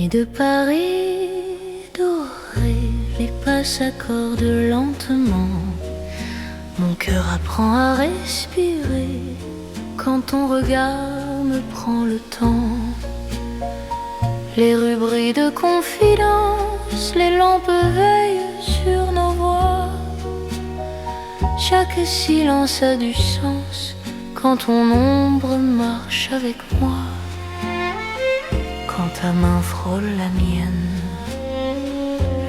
Nuit de Paris dorée, les pas s'accordent lentement. Mon cœur apprend à respirer quand ton regard me prend le temps. Les rues brillent de confidence, les lampes veillent sur nos voix. Chaque silence a du sens quand ton ombre marche avec moi. Quand ta main frôle la mienne,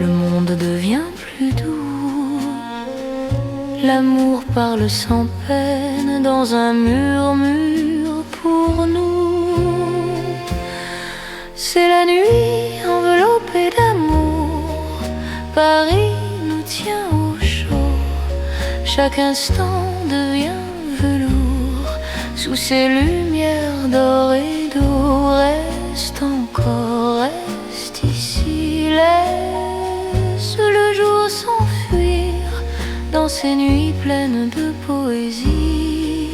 le monde devient plus doux. L'amour parle sans peine dans un murmure pour nous. C'est la nuit enveloppée d'amour, Paris nous tient au chaud. Chaque instant devient velours sous ces lumières d'or et d'eau. Reste encore, reste ici, laisse le jour s'enfuir dans ces nuits pleines de poésie.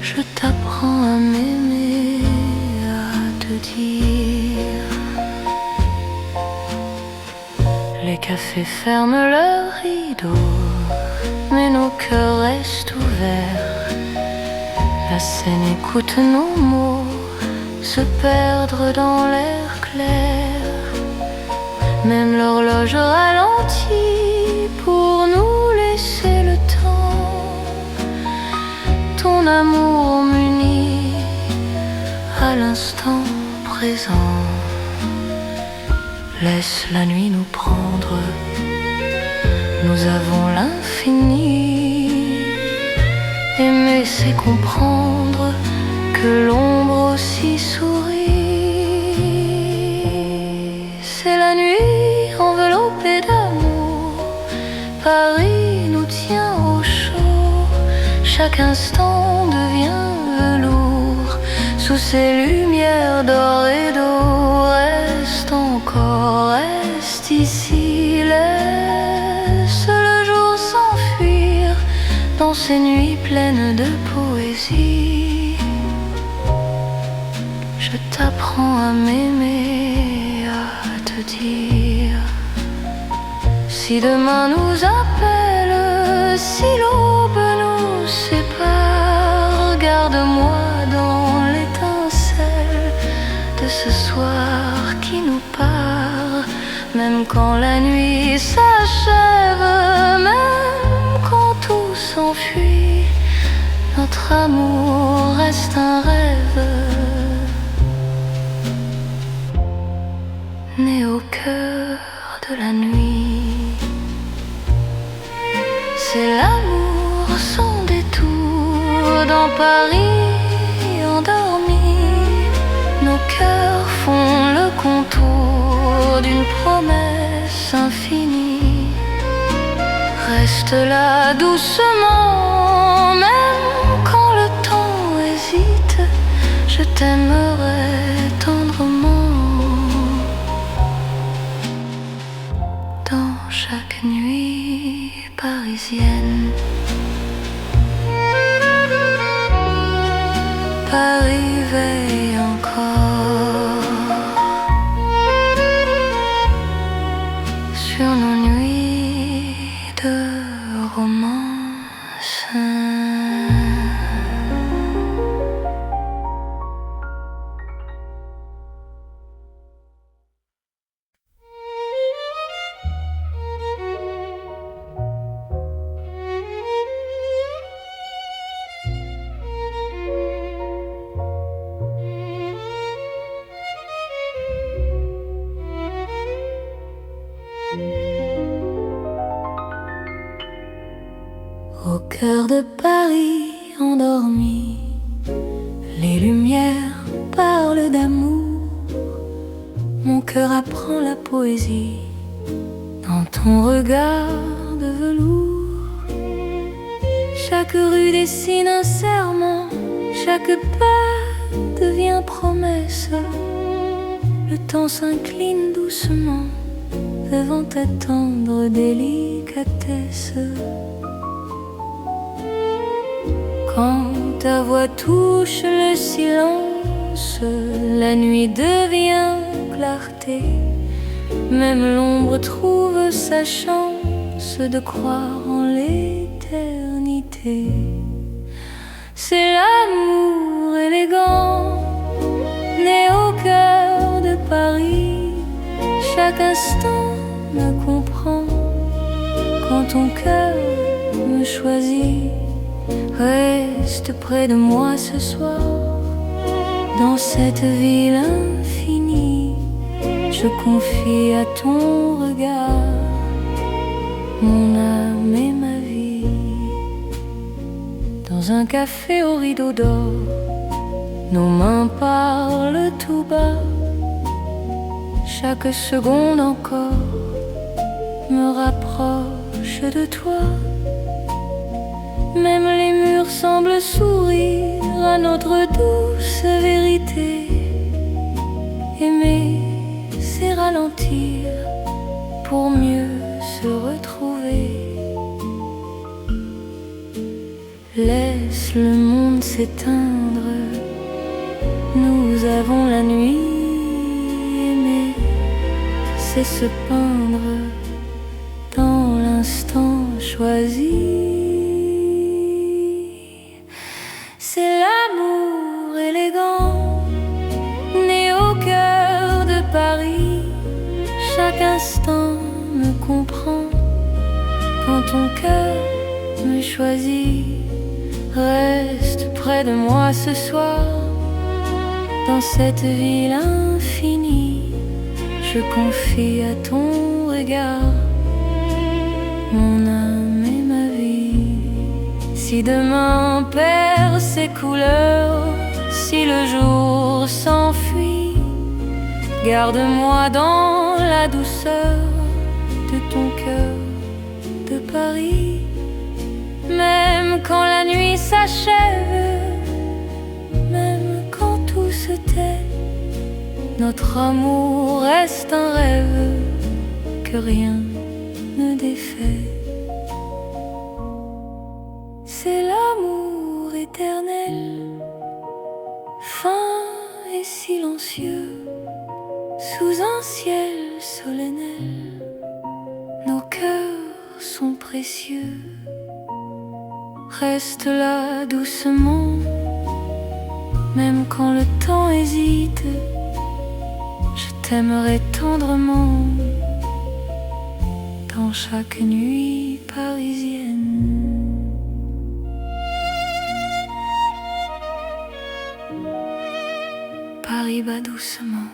Je t'apprends à m'aimer, à te dire. Les cafés ferment leurs rideaux, mais nos cœurs restent ouverts. La scène écoute nos mots se perdre dans l'air clair. Même l'horloge ralentit pour nous laisser le temps. Ton amour m'unit à l'instant présent. Laisse la nuit nous prendre, nous avons l'infini. Aimer c'est comprendre que l'ombre aussi sourit. C'est la nuit enveloppée d'amour, Paris nous tient au chaud. Chaque instant devient velours sous ces lumières d'or et d'eau. Reste encore, reste ici, laisse le jour s'enfuir dans ces nuits pleines de poésie. Je t'apprends à m'aimer, à te dire. Si demain nous appelle, si l'aube nous sépare, garde-moi dans l'étincelle de ce soir qui nous part. Même quand la nuit s'achève, même quand tout s'enfuit, notre amour reste un rêve né au cœur de la nuit. C'est l'amour sans détour dans Paris endormi. Nos cœurs font le contour d'une promesse infinie. Reste là doucement, même quand le temps hésite. Je t'aimerai tendrement. Dans chaque nuit parisienne, Paris veille encore sur nos nuits de romance. Au cœur de Paris endormi, les lumières parlent d'amour. Mon cœur apprend la poésie dans ton regard de velours. Chaque rue dessine un serment, chaque pas devient promesse. Le temps s'incline doucement devant ta tendre délicatesse. Quand ta voix touche le silence commence, la nuit devient clarté. Même l'ombre trouve sa chance de croire en l'éternité. C'est l'amour élégant, né au cœur de Paris. Chaque instant me comprend quand ton cœur me choisit. Reste près de moi ce soir, dans cette ville infinie. Je confie à ton regard mon âme et ma vie. Dans un café au rideau d'or, nos mains parlent tout bas. Chaque seconde encore me rapproche de toi. Même les murs semblent sourire à notre douce vérité. Aimer, c'est ralentir pour mieux se retrouver. Laisse le monde s'éteindre, nous avons la nuit. Aimer, c'est se peindre dans l'instant choisi. C'est l'amour élégant, né au cœur de Paris. Chaque instant me comprend quand ton cœur me choisit. Reste près de moi ce soir, dans cette ville infinie. Je confie à ton regard mon âme et ma vie. Si demain perd ses couleurs, si le jour s'enfuit, garde-moi dans la douceur de ton cœur de Paris. Même quand la nuit s'achève, même quand tout se tait, notre amour reste un rêve que rien ne défait. C'est l'amour éternel, fin et silencieux, sous un ciel solennel. Nos cœurs sont précieux. Reste là doucement, même quand le temps hésite. Je t'aimerai tendrement dans chaque nuit parisienne. Paris bat doucement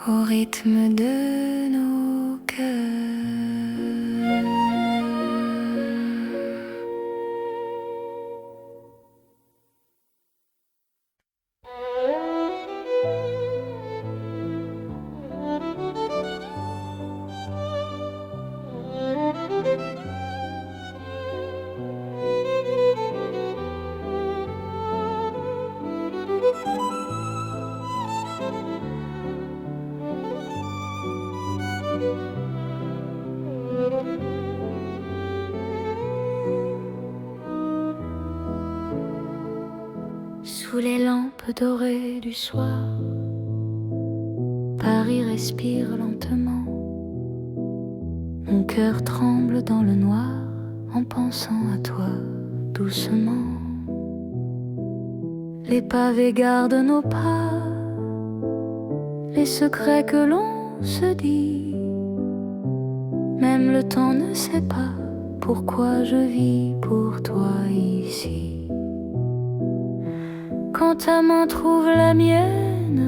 au rythme de nos cœurs. Sous les lampes dorées du soir, Paris respire lentement. Mon cœur tremble dans le noir en pensant à toi doucement. Les pavés gardent nos pas, les secrets que l'on se dit. Même le temps ne sait pas pourquoi je vis pour toi ici. Quand ta main trouve la mienne,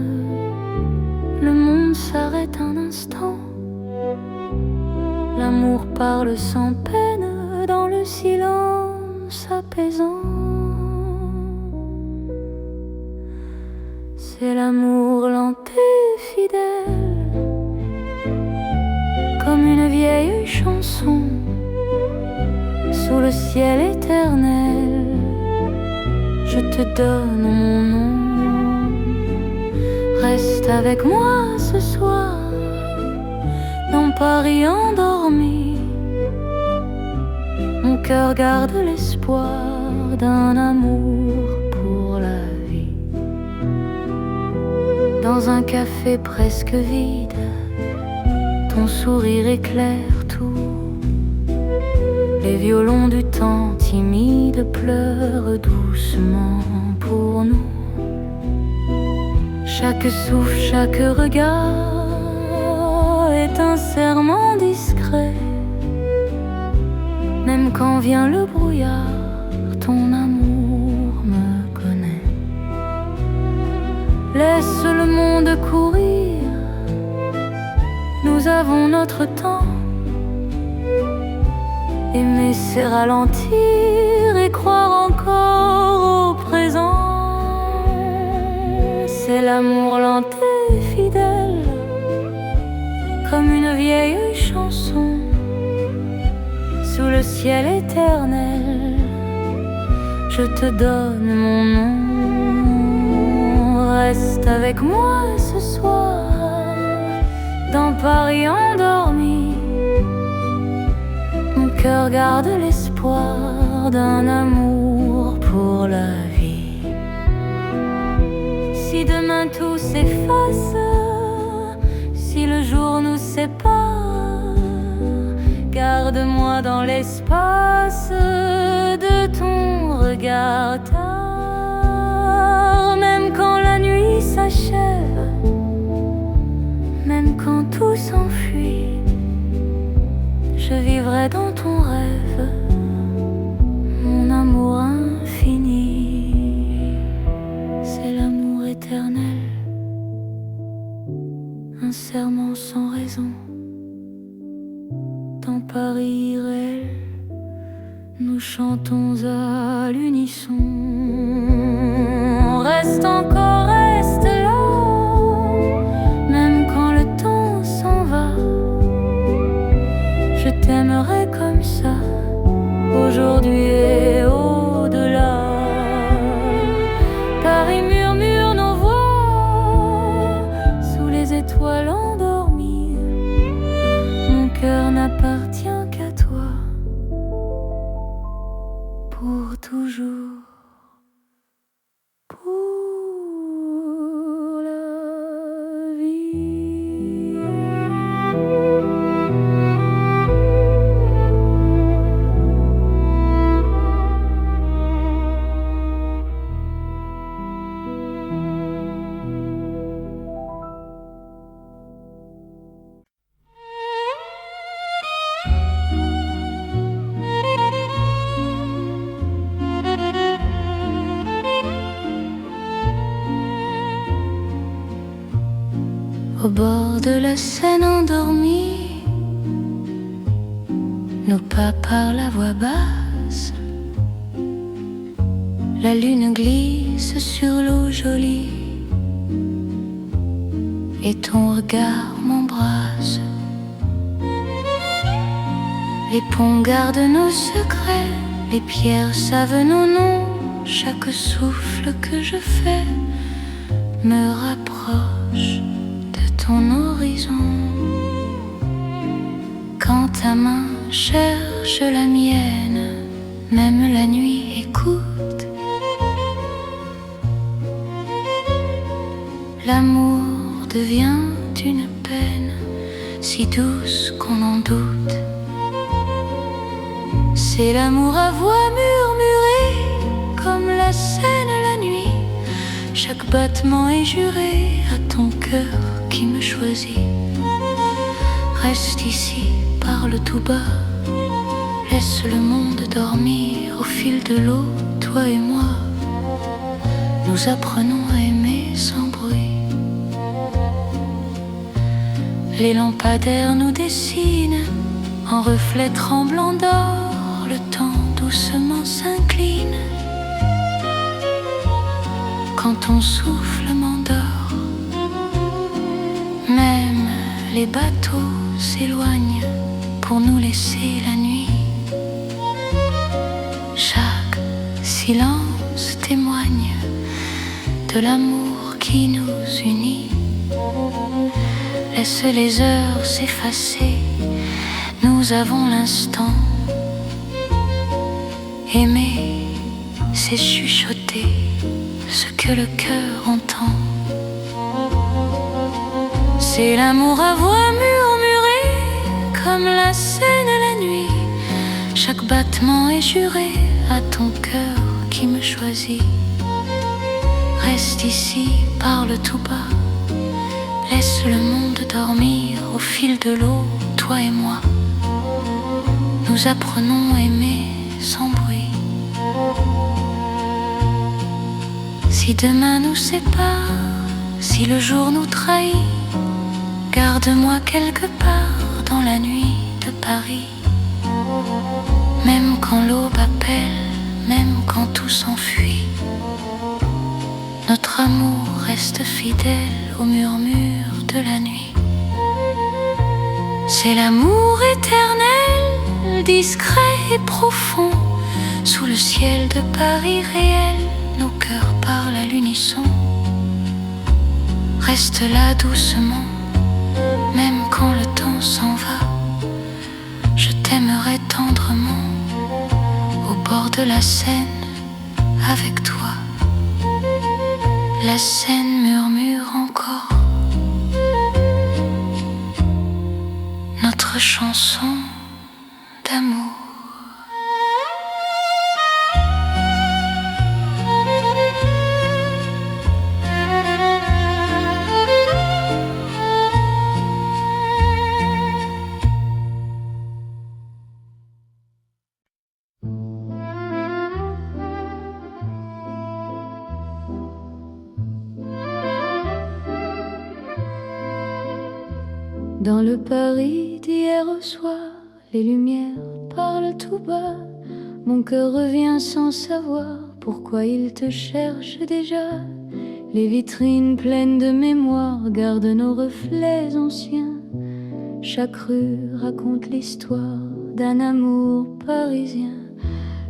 le monde s'arrête un instant. L'amour parle sans peine dans le silence apaisant. C'est l'amour lent et fidèle, comme une vieille chanson sous le ciel éternel. Je te donne mon nom. Reste avec moi ce soir, dans Paris endormi. Mon cœur garde l'espoir d'un amour pour Dans un café presque vide, ton sourire éclaire tout. Les violons du temps timide pleurent doucement pour nous. Chaque souffle, chaque regard est un serment discret. Même quand vient le brouillard, ton amour me connaît. Laisse le monde courir, nous avons notre temps. Aimer c'est ralentir et croire encore au présent. C'est l'amour lent et fidèle, comme une vieille chanson sous le ciel éternel. Je te donne mon nom. Reste avec moi ce soir dans Paris endormi. Mon cœur garde l'espoir d'un amour pour la vie. Si demain tout s'efface, si le jour nous sépare, garde-moi dans l'espace de ton regard tard. Même quand la nuit s'achève, même quand tout s'enfuit, je vivrai dans ton rêve, mon amour infini. C'est l'amour éternel, un serment sans raison. Dans Paris irréel, nous chantons à l'unisson. Reste encore, reste là, même quand le temps s'en va. Je t'aimerai comme ça, aujourd'hui et au-delà. Paris murmure nos voix sous les étoiles endormies. Mon cœur n'appartient qu'à toi, pour toujours. Pour la vie. Au bord de la Seine endormie, nos pas parlent à voix basse. La lune glisse sur l'eau jolie et ton regard m'embrasse. Les ponts gardent nos secrets, les pierres savent nos noms. Chaque souffle que je fais me rapproche ton horizon. Quand ta main cherche la mienne, même la nuit écoute. L'amour devient une peine si douce qu'on en doute. C'est l'amour à voix murmurée, comme la Seine la nuit. Chaque battement est juré à ton cœur qui me choisit. Reste ici, parle tout bas, laisse le monde dormir. Au fil de l'eau, toi et moi, nous apprenons à aimer sans bruit. Les lampadaires nous dessinent en reflets tremblants d'or. Le temps doucement s'incline quand ton souffle m'endort. Même les bateaux s'éloignent pour nous laisser la nuit. Chaque silence témoigne de l'amour qui nous unit. Laisse les heures s'effacer, nous avons l'instant. Aimer, c'est chuchoter ce que le cœur entend. C'est l'amour à voix murmurée, comme la Seine la nuit. Chaque battement est juré à ton cœur qui me choisit. Reste ici, parle tout bas, laisse le monde dormir au fil de l'eau, toi et moi. Nous apprenons à aimer sans bruit. Si demain nous sépare, si le jour nous trahit, garde-moi quelque part dans la nuit de Paris. Même quand l'aube appelle, même quand tout s'enfuit, notre amour reste fidèle au murmure de la nuit. C'est l'amour éternel, discret et profond. Sous le ciel de Paris réel, nos cœurs parlent à l'unisson. Reste là doucement, même quand le temps s'en va. Je t'aimerai tendrement, au bord de la Seine, avec toi. La Seine murmure encore notre chanson d'amour. Dans le Paris d'hier au soir, les lumières parlent tout bas. Mon cœur revient sans savoir pourquoi il te cherche déjà. Les vitrines pleines de mémoire gardent nos reflets anciens. Chaque rue raconte l'histoire d'un amour parisien.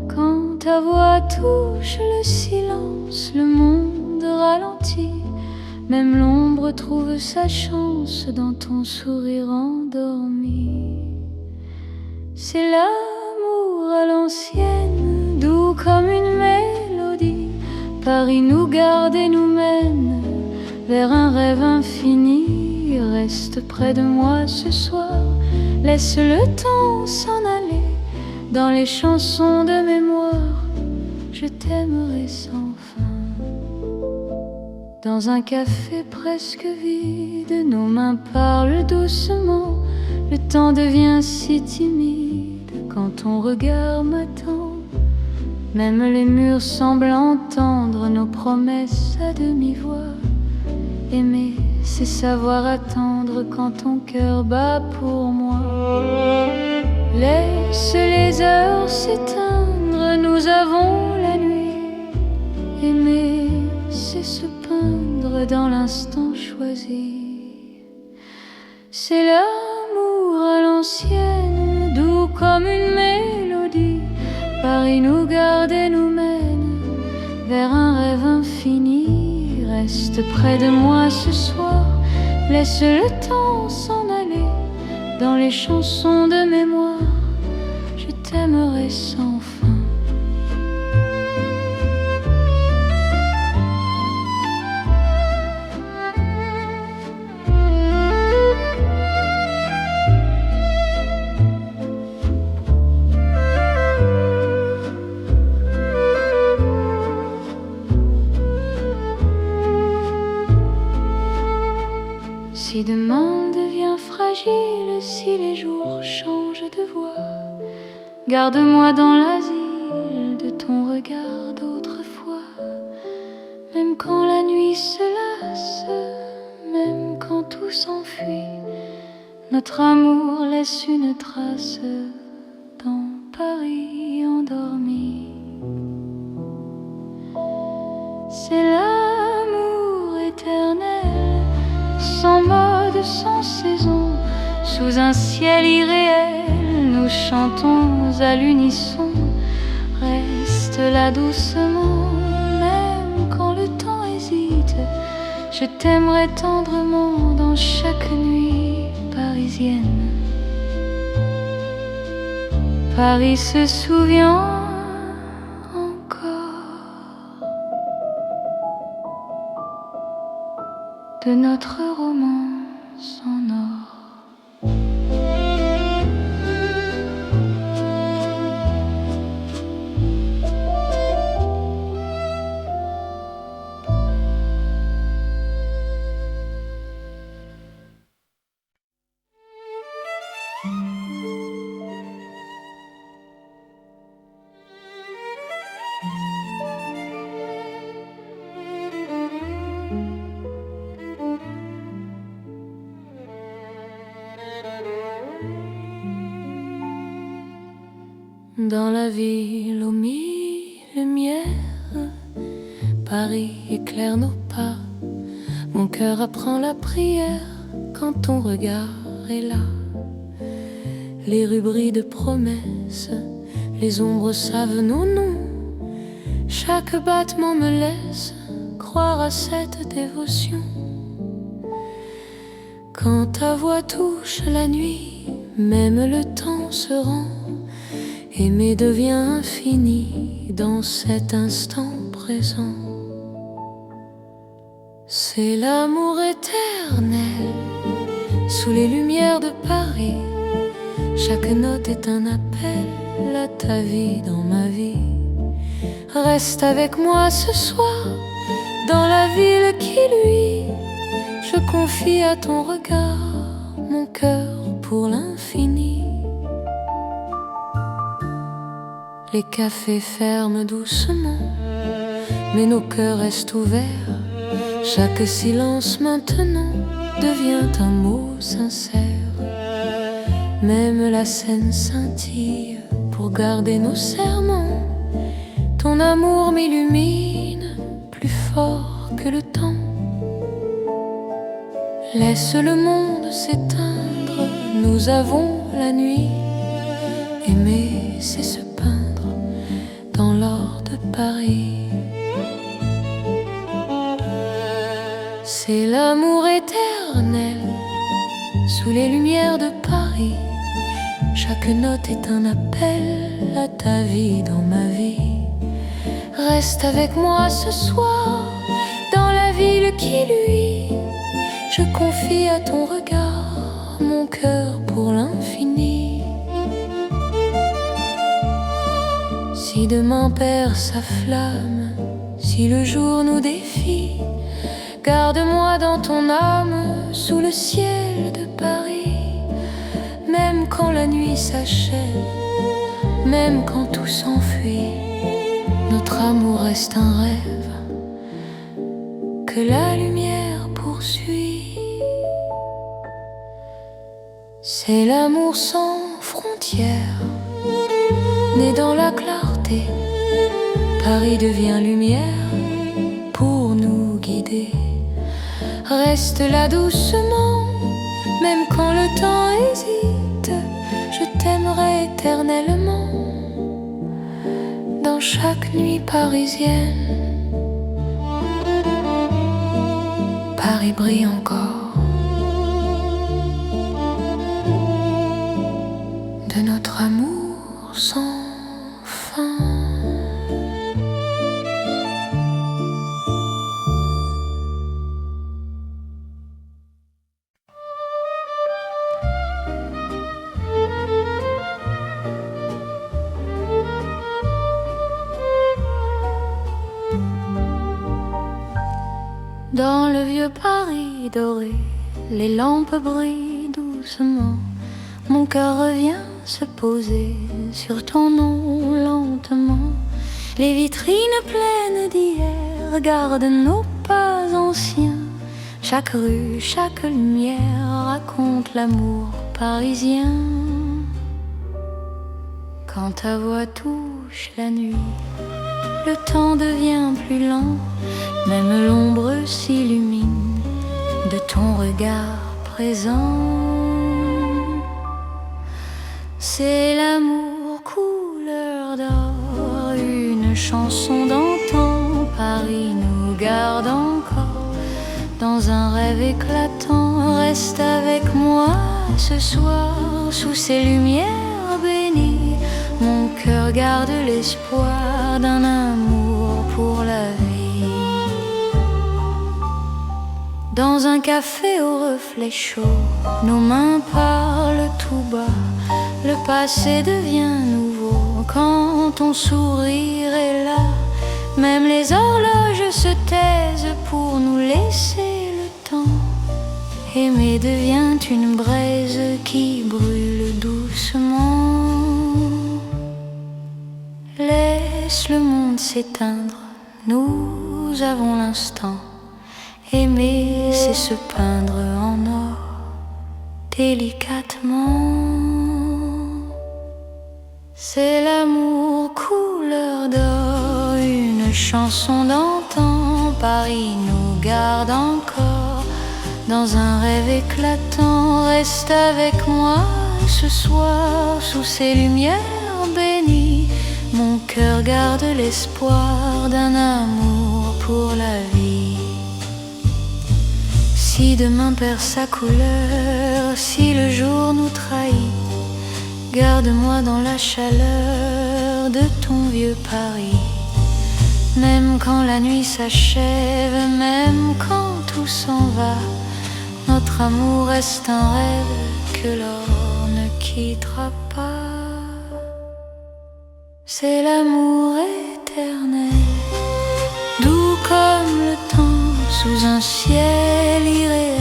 Quand ta voix touche le silence, le monde ralentit. Même l'ombre trouve sa chance dans ton sourire endormi. C'est l'amour à l'ancienne, doux comme une mélodie. Paris nous garde et nous mène vers un rêve infini. Reste près de moi ce soir, laisse le temps s'en aller. Dans les chansons de mémoire, je t'aimerai sans fin. Dans un café presque vide, nos mains parlent doucement. Le temps devient si timide quand ton regard m'attend. Même les murs semblent entendre nos promesses à demi-voix. Aimer, c'est savoir attendre quand ton cœur bat pour moi. Laisse les heures s'éteindre, nous avons la nuit. Aimer, c'est se peindre dans l'instant choisi. C'est l'amour à l'ancienne, doux comme une mélodie. Paris nous garde et nous mène vers un rêve infini. Reste près de moi ce soir, laisse le temps s'en aller. Dans les chansons de mémoire, je t'aimerai sans fin. Si demain devient fragile, si les jours changent de voix, garde-moi dans l'asile de ton regard d'autrefois. Même quand la nuit se lasse, même quand tout s'enfuit, notre amour laisse une trace dans Paris endormi. C'est l'amour éternel, sans mode, sans saison, sous un ciel irréel, nous chantons à l'unisson. Reste là doucement, même quand le temps hésite. Je t'aimerai tendrement dans chaque nuit parisienne. Paris se souvient encore de notre roman en or. Dans la ville aux mille lumières, Paris éclaire nos pas. Mon cœur apprend la prière quand ton regard est là. Les rues brillent de promesses, les ombres savent nos noms. Chaque battement me laisse croire à cette dévotion. Quand ta voix touche la nuit, même le temps se rend. Aimer devient infini dans cet instant présent. C'est l'amour éternel sous les lumières de Paris. Chaque note est un appel à ta vie dans ma vie. Reste avec moi ce soir dans la ville qui luit. Je confie à ton regard mon cœur pour l'infini. Les cafés ferment doucement, mais nos cœurs restent ouverts. Chaque silence maintenant devient un mot sincère. Même la scène scintille pour garder nos serments. Ton amour m'illumine plus fort que le temps. Laisse le monde s'éteindre, nous avons la nuit. Aimer, c'est se peindre dans l'or de Paris. C'est l'amour éternel sous les lumières de Paris. Chaque note est un appel à ta vie dans ma vie. Reste avec moi ce soir dans la ville qui luit. Je confie à ton regard mon cœur pour l'infini. Si demain perd sa flamme, si le jour nous défie, garde-moi dans ton âme sous le ciel de Paris. Même quand la nuit s'achève, même quand tout s'enfuit, notre amour reste un rêve que la lumière poursuit. C'est l'amour sans frontières, né dans la clarté. Paris devient lumière pour nous guider. Reste là doucement, même quand le temps hésite. Je t'aimerai éternellement dans chaque nuit parisienne. Paris brille encore de notre amour sans fin. Dans le vieux Paris doré, les lampes brillent doucement. Mon cœur revient se poser sur ton nom lentement. Les vitrines pleines d'hier gardent nos pas anciens. Chaque rue, chaque lumière raconte l'amour parisien. Quand ta voix touche la nuit, le temps devient plus lent. Même l'ombre s'illumine de ton regard présent. C'est l'amour couleur d'or, une chanson d'antan. Paris nous garde encore dans un rêve éclatant. Reste avec moi ce soir sous ces lumières bénies. Mon cœur garde l'espoir d'un amour pour la vie. Dans un café au reflet chaud, nos mains parlent tout bas. Le passé devient nouveau quand ton sourire est là. Même les horloges se taisent pour nous laisser le temps. Aimer devient une braise qui brûle doucement. Laisse le monde s'éteindre, nous avons l'instant. Aimer, c'est se peindre en or, délicatement. C'est l'amour couleur d'or, une chanson d'antan. Paris nous garde encore dans un rêve éclatant. Reste avec moi ce soir sous ces lumières bénies. Mon cœur garde l'espoir d'un amour pour la vie. Si demain perd sa couleur, si le jour nous trahit, garde-moi dans la chaleur de ton vieux Paris. Même quand la nuit s'achève, même quand tout s'en va, notre amour reste un rêve que l'or ne quittera pas. C'est l'amour éternel, doux comme le temps, sous un ciel irréel.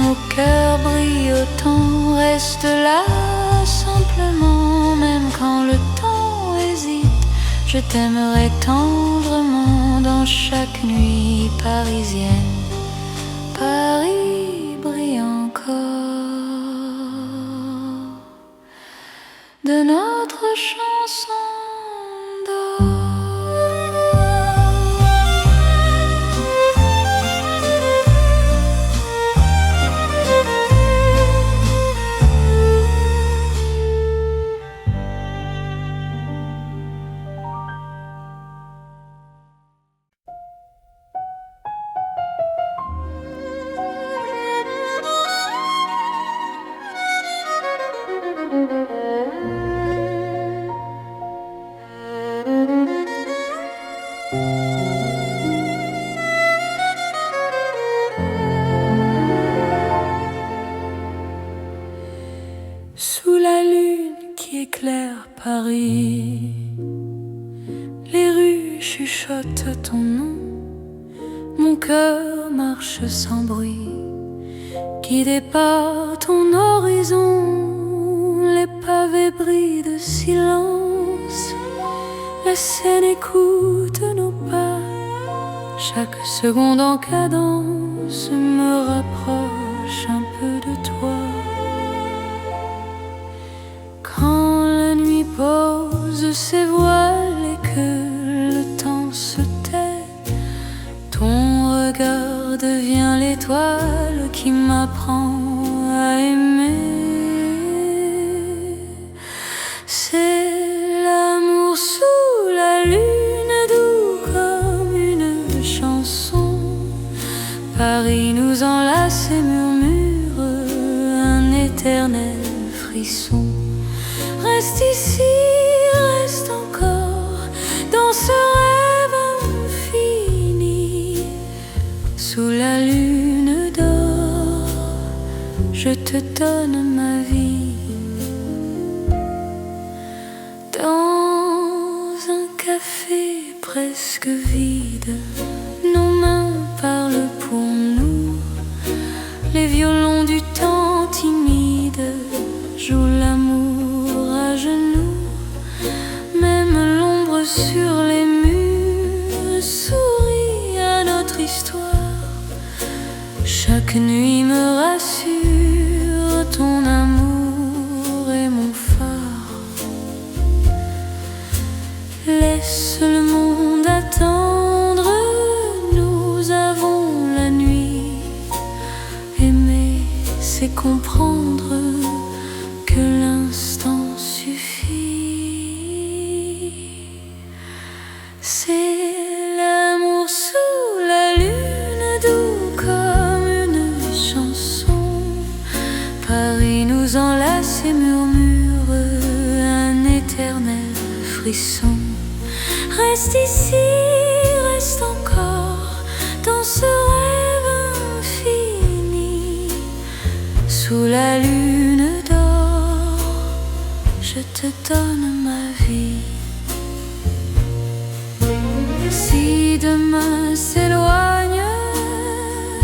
Nos cœurs brillent autant, reste là simplement. Même quand le temps hésite, je t'aimerai tendrement. Dans chaque nuit parisienne, Paris brille encore de notre chanson d'or. Sous la lune qui éclaire Paris, les rues chuchotent ton nom. Mon cœur marche sans bruit, guidé par ton horizon. Les pavés brillent de silence, la Seine écoute nos pas. Chaque seconde en cadence me rapproche un peu de toi. Quand la nuit pose ses voiles et que le temps se tait, ton regard devient l'étoile qui m'apprend à aimer. C'est l'amour sous la lune, doux comme une chanson. Paris nous enlace et murmure un éternel frisson. Reste ici, reste encore dans ce rêve infini. Sous la lune d'or, je te donne ma vie. Dans un café presque vide, nos mains parlent pour nous. Les violons du temps timide jouent l'amour à genoux. Même l'ombre sur les murs sourit à notre histoire. Chaque nuit me rassure, ton amour est mon phare. Laisse le monde attendre, nous avons la nuit. Aimer, c'est comprendre que l'instant suffit. C'est l'amour sous la lune, doux comme une chanson. Paris nous enlace et murmure un éternel frisson. Reste ici, reste encore dans ce rêve infini. donne ma vie. Si demain s'éloigne,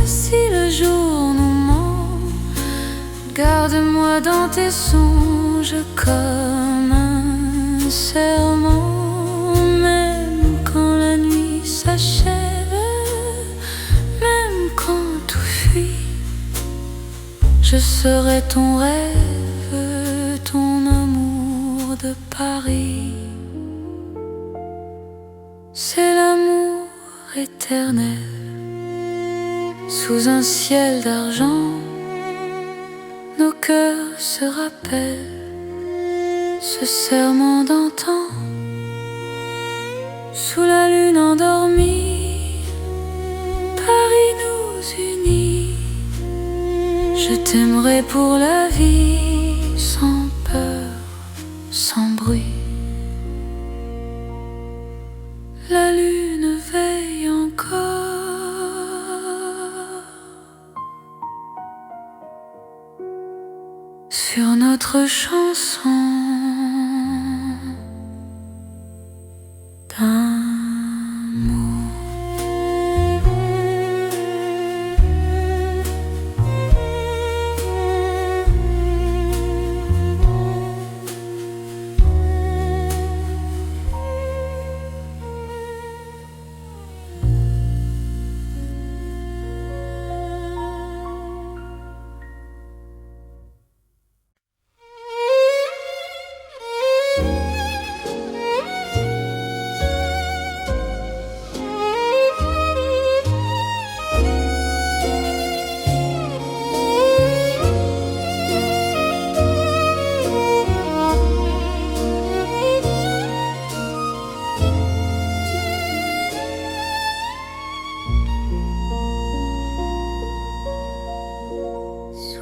si le jour nous ment, garde-moi dans tes songes comme un serment. Même quand la nuit s'achève, même quand tout fuit, je serai ton rêve, ton amour de Paris. C'est l'amour éternel, sous un ciel d'argent, nos cœurs se rappellent ce serment d'antan. Sous la lune endormie, Paris nous unit. Je t'aimerai pour la vie, sans peur, sans bruit. La lune veille encore sur notre chanson d'amour.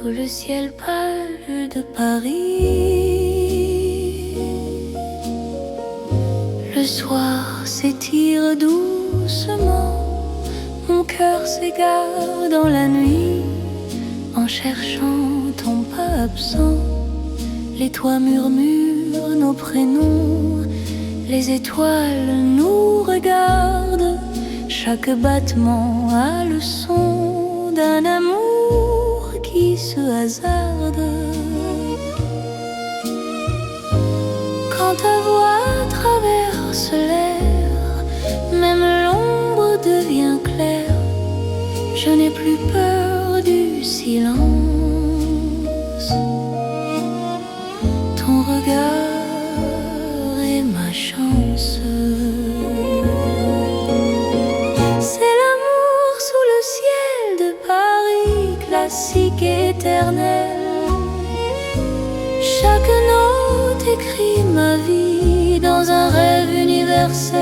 Sous le ciel pâle de Paris, le soir s'étire doucement. Mon cœur s'égare dans la nuit en cherchant ton pas absent. Les toits murmurent nos prénoms, les étoiles nous regardent. Chaque battement a le son d'un amour qui se hasarde. Quand ta voix traverse l'air, même l'ombre devient claire. Je n'ai plus peur du silence. Ton regard est ma chance. C'est l'amour sous le ciel de Paris, classique éternel. Chaque note écrit ma vie dans un rêve universel.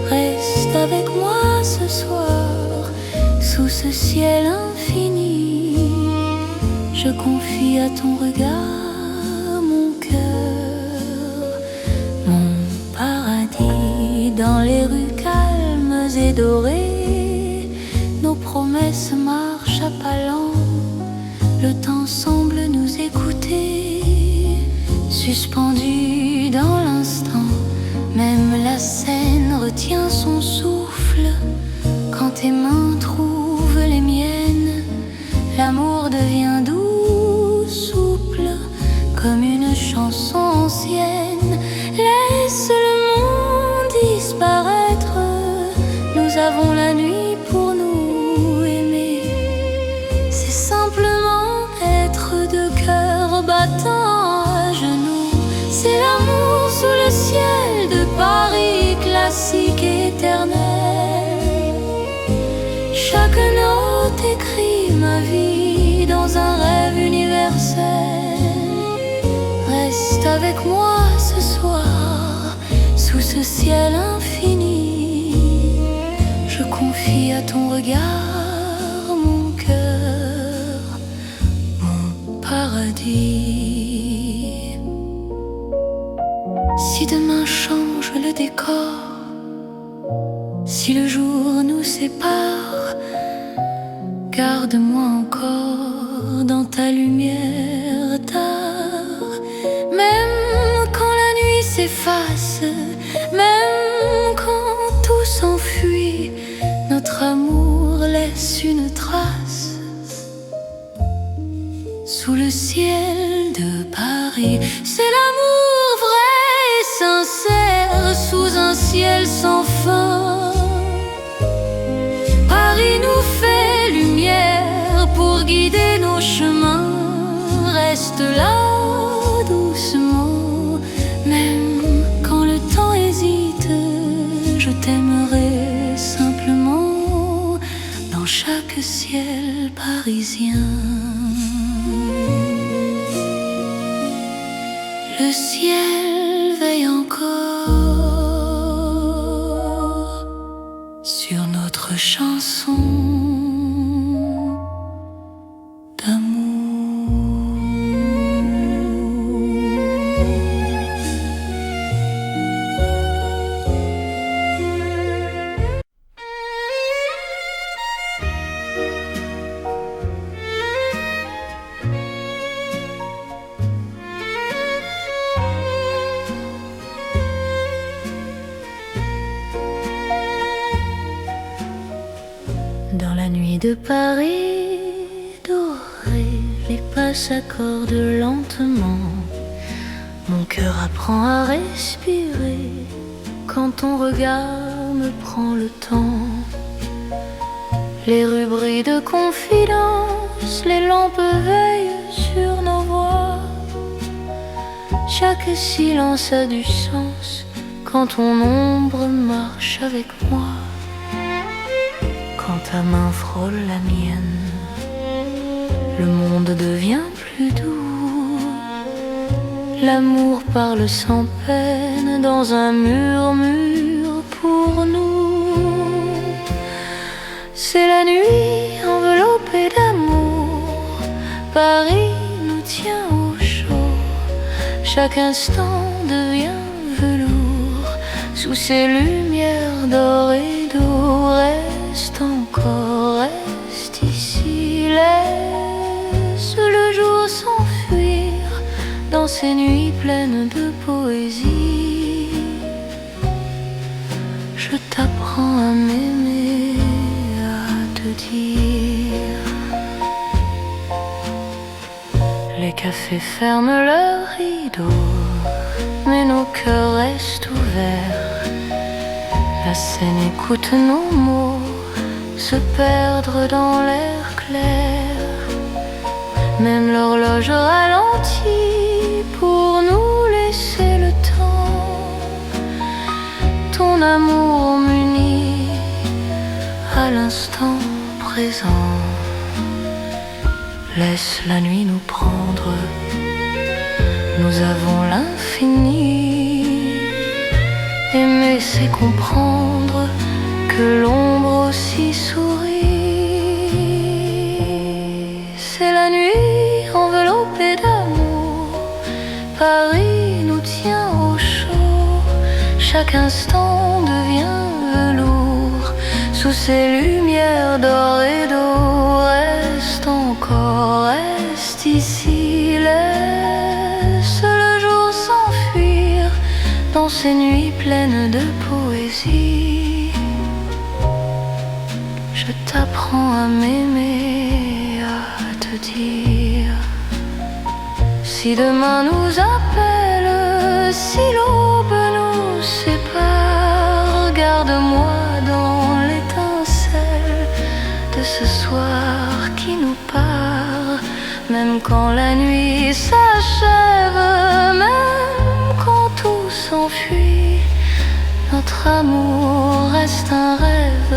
Reste avec moi ce soir, sous ce ciel infini. Je confie à ton regard mon cœur, mon paradis. Dans les rues calmes et dorées, nos promesses marchent à pas lents. Le temps semble nous écouter, suspendu dans l'instant. Même la scène retient son souffle quand tes mains trouvent les miennes. L'amour devient doux, souple, comme une chanson ancienne. Laisse le monde disparaître, nous avons la nuit pour nous aimer. C'est simplement être deux cœurs battants à genoux. C'est l'amour sous le ciel de Paris, classique éternel. Chaque note écrit ma vie dans un rêve universel. Reste avec moi ce soir, sous ce ciel infini. Je confie à ton regard mon cœur, mon paradis. Si demain change le décor, si le jour nous sépare, garde-moi encore dans ta lumière tard. Même s'efface. Même quand tout s'enfuit, notre amour laisse une trace. Sous le ciel de Paris, c'est l'amour vrai et sincère, sous un ciel sans fin. Paris nous fait lumière pour guider nos chemins. Reste là doucement, même quand le temps hésite. Je t'aimerai simplement dans chaque ciel parisien. Le ciel veille encore sur notre chanson d'amour. Dans la nuit de Paris dorée, les pas s'accordent lentement. Mon cœur apprend à respirer quand ton regard me prend le temps. Les rues brillent de confidence, les lampes veillent sur nos voix. Chaque silence a du sens quand ton ombre marche avec moi. Quand ta main frôle la mienne, le monde devient plus doux. L'amour parle sans peine dans un murmure pour nous. C'est la nuit enveloppée d'amour, Paris nous tient au chaud. Chaque instant devient velours sous ces lumières d'or et d'eau. Reste encore, reste ici, laisse le jour s'enfuir dans ces nuits pleines de poésie. Je t'apprends à m'aimer, à te dire. Les cafés ferment leurs rideaux, mais nos cœurs restent ouverts. La scène écoute nos mots se perdre dans l'air clair. Même l'horloge ralentit pour nous laisser le temps. Ton amour m'unit à l'instant présent. Laisse la nuit nous prendre, nous avons l'infini. Aimer c'est comprendre que l'ombre aussi sourit. C'est la nuit enveloppée d'amour, Paris nous tient au chaud. Chaque instant devient velours sous ces lumières d'or et d'eau. Reste encore, reste ici, laisse le jour s'enfuir dans ces nuits pleines de poésie. Je t'apprends à m'aimer, à te dire. Si demain nous appelle, si l'aube nous sépare, garde-moi dans l'étincelle de ce soir qui nous part. Même quand la nuit s'achève, même quand tout s'enfuit, notre amour reste un rêve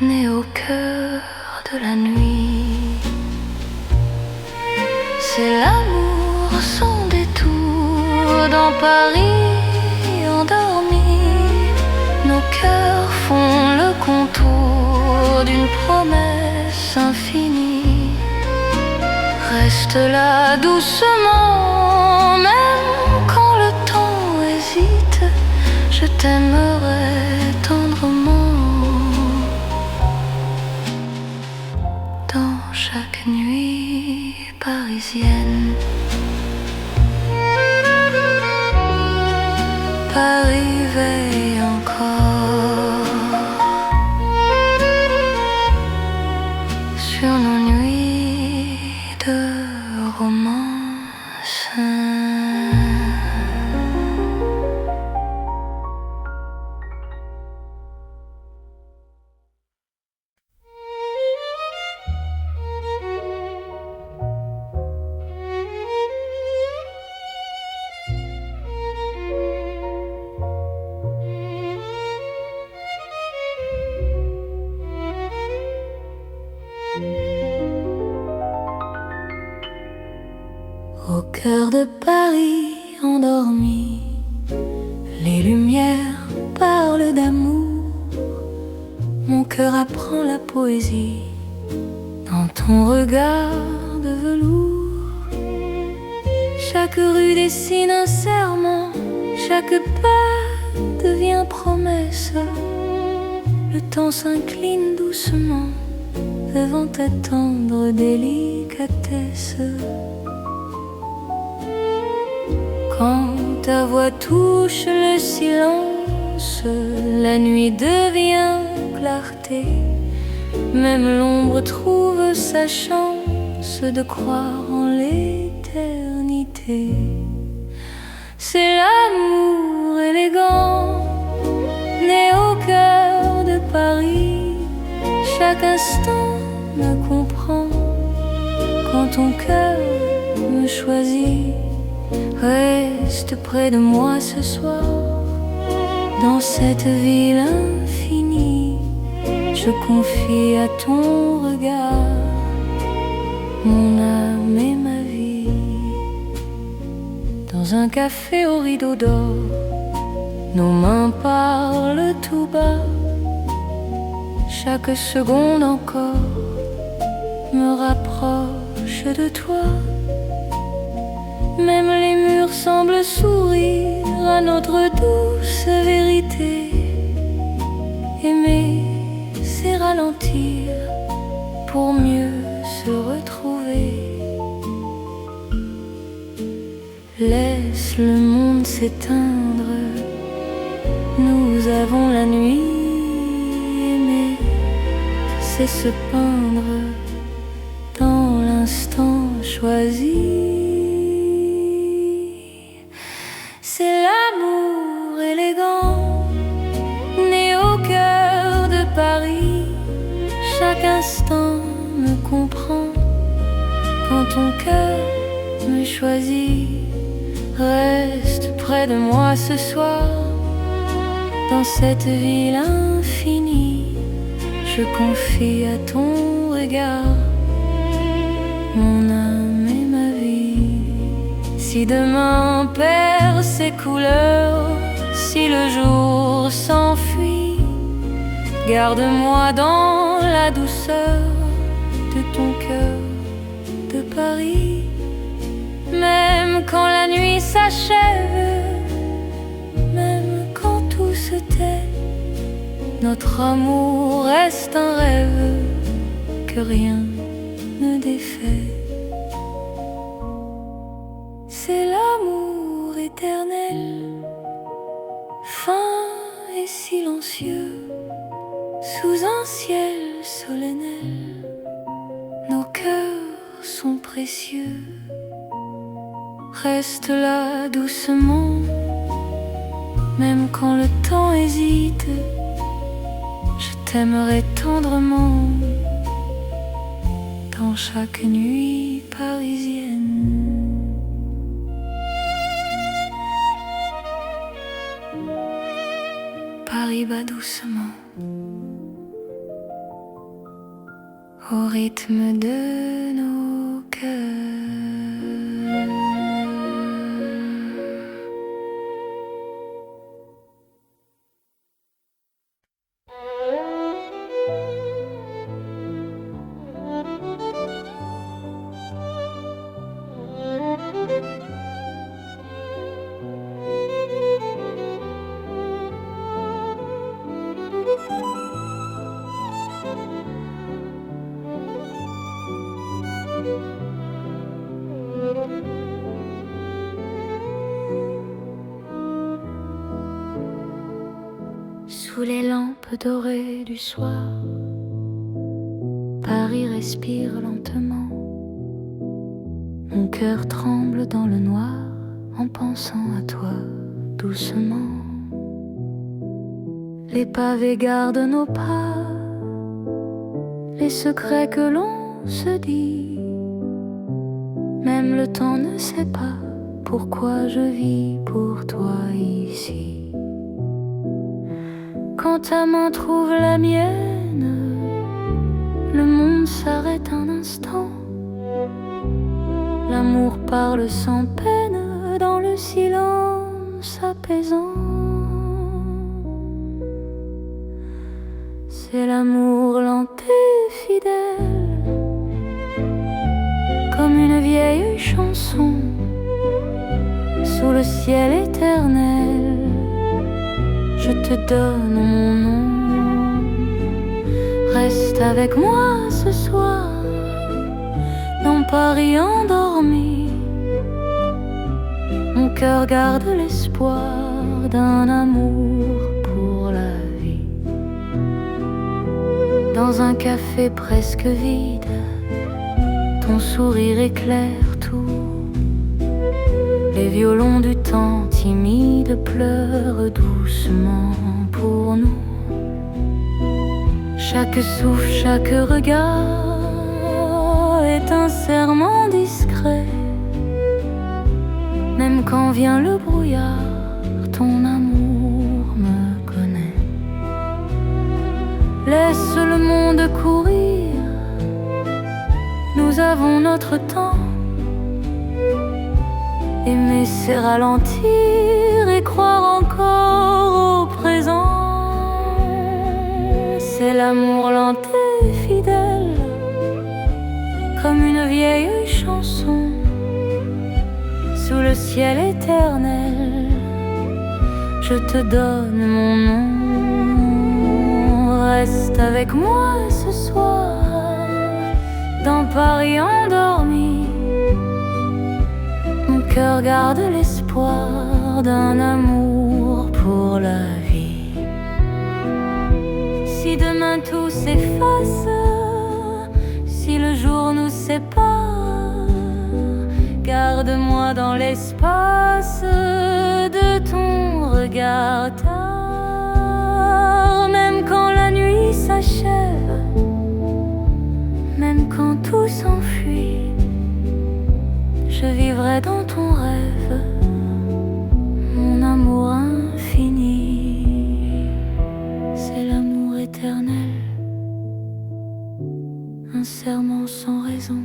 né au cœur de la nuit. C'est l'amour sans détour dans Paris endormi. Nos cœurs font le contour d'une promesse infinie. Reste là doucement, même quand le temps hésite. Je t'aimerai tendrement dans chaque nuit parisienne. arriver encore sur nos nuits de romance. Au cœur de Paris endormi, les lumières parlent d'amour. Mon cœur apprend la poésie dans ton regard de velours. Chaque rue dessine un serment, chaque pas devient promesse. Le temps s'incline doucement devant ta tendre délicatesse. Quand ta voix touche le silence, la nuit devient clarté. Même l'ombre trouve sa chance de croire en l'éternité. C'est l'amour élégant, né au cœur de Paris. Chaque instant me comprend quand ton cœur me choisit. Reste près de moi ce soir, dans cette ville infinie. Je confie à ton regard mon âme et ma vie. Dans un café au rideau d'or, nos mains parlent tout bas. Chaque seconde encore me rapproche de toi. Même les murs semblent sourire à notre douce vérité. Aimer, c'est ralentir pour mieux se retrouver. Laisse le monde s'éteindre, nous avons la nuit. Aimer, c'est se peindre dans l'instant choisi. C'est l'amour élégant, né au cœur de Paris. Chaque instant me comprend quand ton cœur me choisit. Reste près de moi ce soir, dans cette ville infinie. Je confie à ton regard mon âme et ma vie. Si demain perd ses couleurs, si le jour s'enfuit, garde-moi dans la douceur de ton cœur de Paris. Même quand la nuit s'achève, même quand tout se tait, notre amour reste un rêve que rien ne défait. C'est l'amour éternel, fin et silencieux, sous un ciel solennel. Nos cœurs sont précieux. Reste là doucement, même quand le temps hésite. Je t'aimerai tendrement dans chaque nuit parisienne. Paris bat doucement au rythme de nos cœurs. sous les lampes dorées du soir. Paris respire lentement. Mon cœur tremble dans le noir en pensant à toi doucement. Les pavés gardent nos pas, les secrets que l'on se dit. Même le temps ne sait pas pourquoi je vis pour toi ici. Quand ta main trouve la mienne, le monde s'arrête un instant. L'amour parle sans peine dans le silence apaisant. C'est l'amour lent et fidèle, comme une vieille chanson sous le ciel éternel. Je te donne mon nom. Reste avec moi ce soir dans Paris endormi. Mon cœur garde l'espoir d'un amour pour la vie. Dans un café presque vide, ton sourire éclaire tout. Les violons du temps timide pleurent doucement pour nous. Chaque souffle, chaque regard est un serment discret. Même quand vient le brouillard, ton amour me connaît. Laisse le monde courir, nous avons notre temps. Aimer c'est ralentir et croire encore au présent. C'est l'amour lent et fidèle, comme une vieille chanson sous le ciel éternel. Je te donne mon nom. Reste avec moi ce soir dans Paris endormi. Mon cœur garde l'espoir d'un amour pour la vie. Si demain tout s'efface, si le jour nous sépare, garde-moi dans l'espace de ton regard tard. Même quand la nuit s'achève, même quand tout s'enfuit, je vivrai dans ton rêve, mon amour infini. C'est l'amour éternel, un serment sans raison.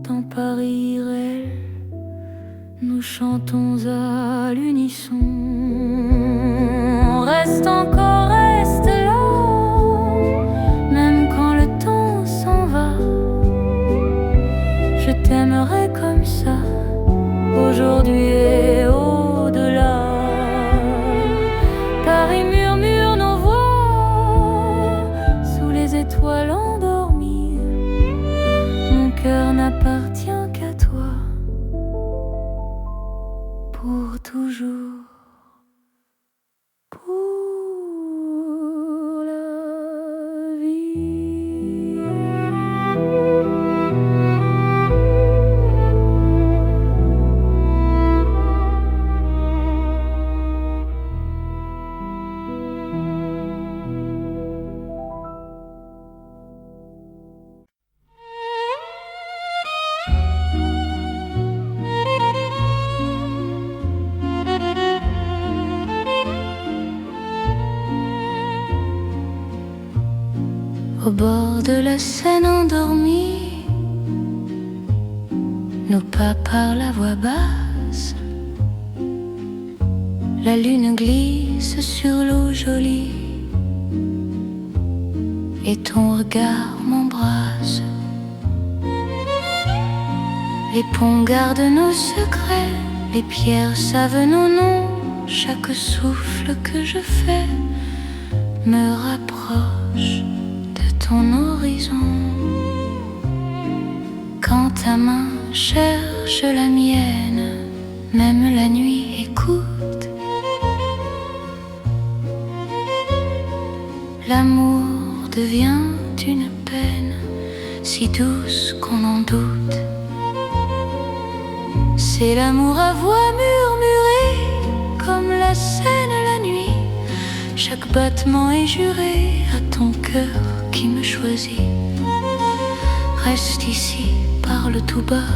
Dans Paris irréel, nous chantons à l'unisson. Reste encore, reste là, même quand le temps s'en va. Je t'aimerai comme ça, aujourd'hui et au-delà. Paris murmure nos voix sous les étoiles endormies. Mon cœur n'appartient qu'à toi pour toujours. Pour la vie. Au bord de la Seine endormie, nos pas parlent à voix basse. La lune glisse sur l'eau jolie et ton regard m'embrasse. Les ponts gardent nos secrets, les pierres savent nos noms. Chaque souffle que je fais me rapproche de ton horizon. Quand ta main cherche la mienne, même la nuit écoute. L'amour devient une peine si douce qu'on en doute. C'est l'amour à voix murmurée comme la Seine la nuit. Chaque battement est juré à ton cœur qui me choisit. Reste ici, parle tout bas,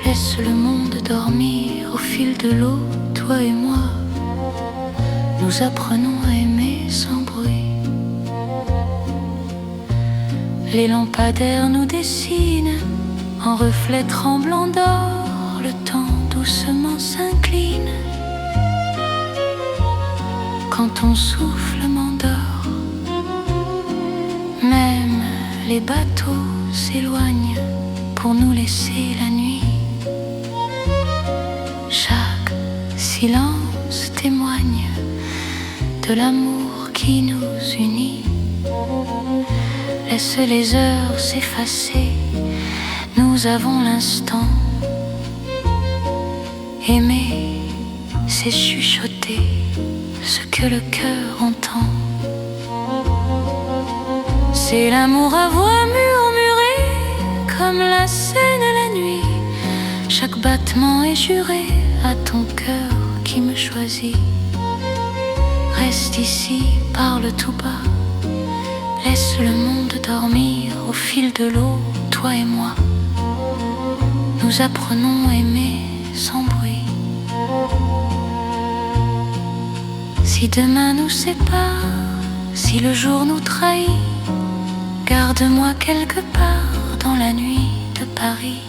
laisse le monde dormir au fil de l'eau, toi et moi. Nous apprenons à aimer sans bruit. Les lampadaires nous dessinent en reflets tremblants d'or. Le temps doucement s'incline quand ton souffle m'endort. Même les bateaux s'éloignent pour nous laisser la nuit. Chaque silence témoigne de l'amour qui nous unit. Laisse les heures s'effacer, nous avons l'instant. Aimer, c'est chuchoter ce que le cœur entend. C'est l'amour à voix murmurée comme la Seine la nuit. Chaque battement est juré à ton cœur qui me choisit. Reste ici, parle tout bas, laisse le monde dormir au fil de l'eau, toi et moi. Nous apprenons à aimer sans bruit. Si demain nous sépare, si le jour nous trahit, garde-moi quelque part dans la nuit de Paris.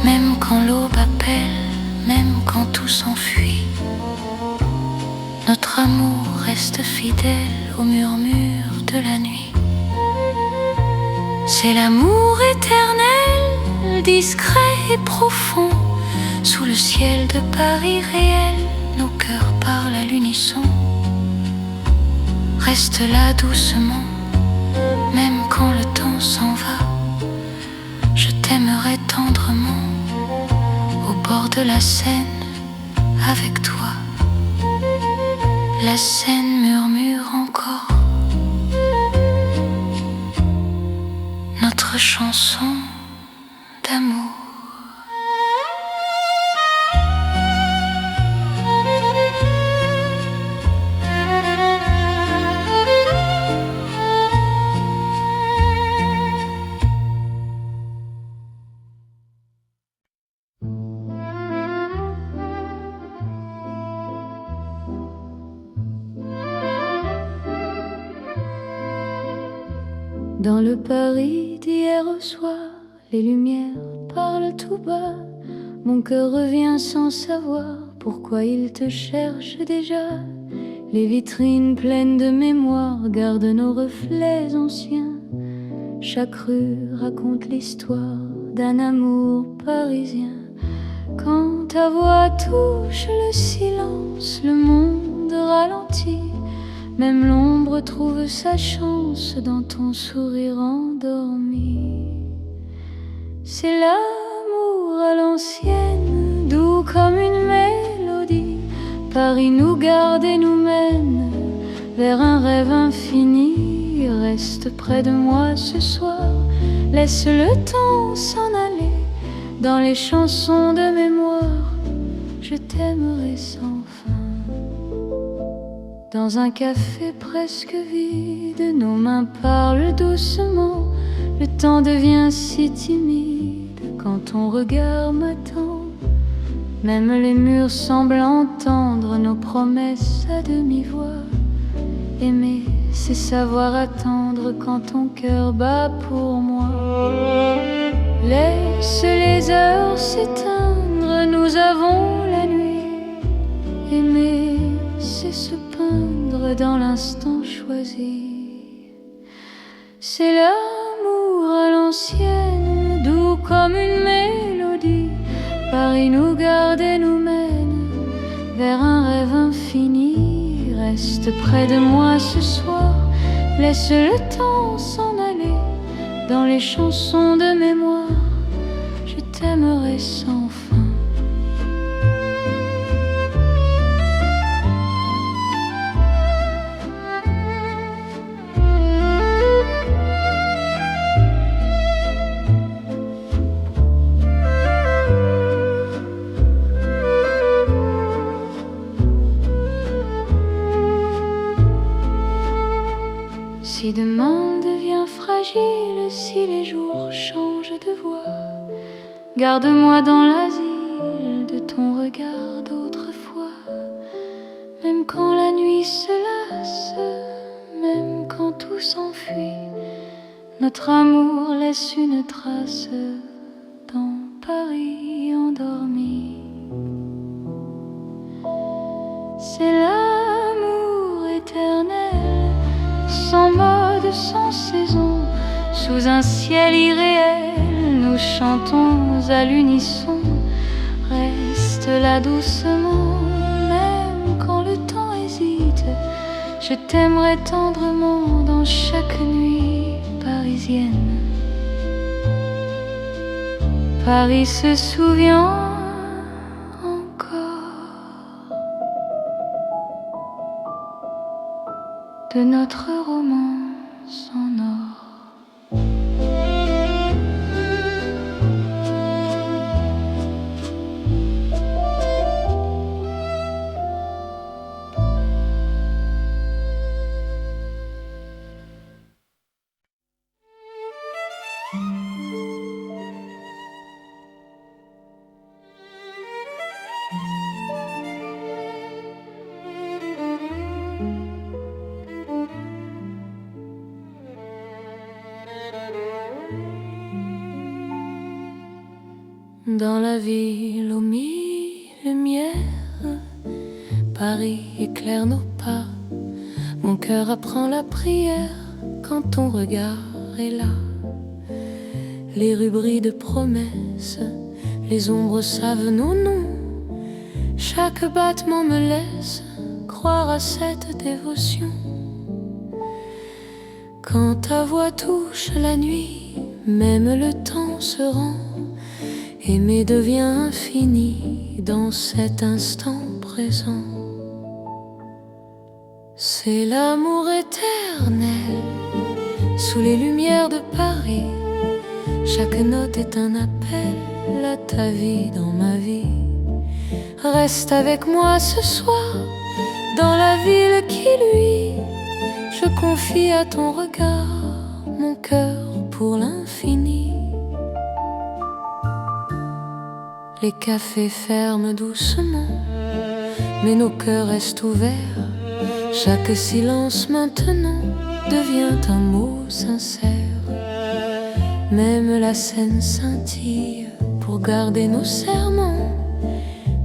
Même quand l'aube appelle, même quand tout s'enfuit, notre amour reste fidèle au murmure de la nuit. C'est l'amour éternel, discret et profond. Sous le ciel de Paris réel, nos cœurs parlent à l'unisson. Reste là doucement, même quand le temps s'en va. Je t'aimerai tendrement au bord de la Seine avec toi. La Seine murmure encore notre chanson d'amour. Dans le Paris d'hier au soir, les lumières parlent tout bas. Mon cœur revient sans savoir pourquoi il te cherche déjà. Les vitrines pleines de mémoire gardent nos reflets anciens. Chaque rue raconte l'histoire d'un amour parisien. Quand ta voix touche le silence, le monde ralentit. Même l'ombre trouve sa chance dans ton sourire endormi. C'est l'amour à l'ancienne, doux comme une mélodie. Paris nous garde et nous mène vers un rêve infini. Reste près de moi ce soir, laisse le temps s'en aller. Dans les chansons de mémoire, je t'aimerai sans fin. Dans un café presque vide, nos mains parlent doucement. Le temps devient si timide quand ton regard m'attend. Même les murs semblent entendre nos promesses à demi-voix. Aimer, c'est savoir attendre quand ton cœur bat pour moi. Laisse les heures s'éteindre, nous avons la nuit. Aimer, c'est se peindre dans l'instant choisi. C'est l'amour à l'ancienne, doux comme une mélodie. Paris nous garde et nous mène vers un rêve infini. Reste près de moi ce soir, laisse le temps s'en aller. Dans les chansons de mémoire, je t'aimerai sans fin. fragile si les jours changent de voix. Garde-moi dans l'asile de ton regard d'autrefois. Même quand la nuit se lasse, même quand tout s'enfuit, notre amour laisse une trace dans Paris endormi. C'est l'amour éternel, sans mode, sans saison. Sous un ciel irréel, nous chantons à l'unisson. Reste là doucement, même quand le temps hésite. Je t'aimerai tendrement dans chaque nuit parisienne. Paris se souvient encore de notre romance en or. Dans la ville aux mille lumières, Paris éclaire nos pas. Mon cœur apprend la prière quand ton regard est là. Les rues brillent de promesses, les ombres savent nos noms. Chaque battement me laisse croire à cette dévotion. Quand ta voix touche la nuit, même le temps se rend. Aimer devient infini dans cet instant présent. C'est l'amour éternel sous les lumières de Paris. Chaque note est un appel à ta vie dans ma vie. Reste avec moi ce soir dans la ville qui luit. Je confie à ton regard mon cœur pour l'infini. Les cafés ferment doucement, mais nos cœurs restent ouverts. Chaque silence maintenant devient un mot sincère. Même la scène scintille pour garder nos serments.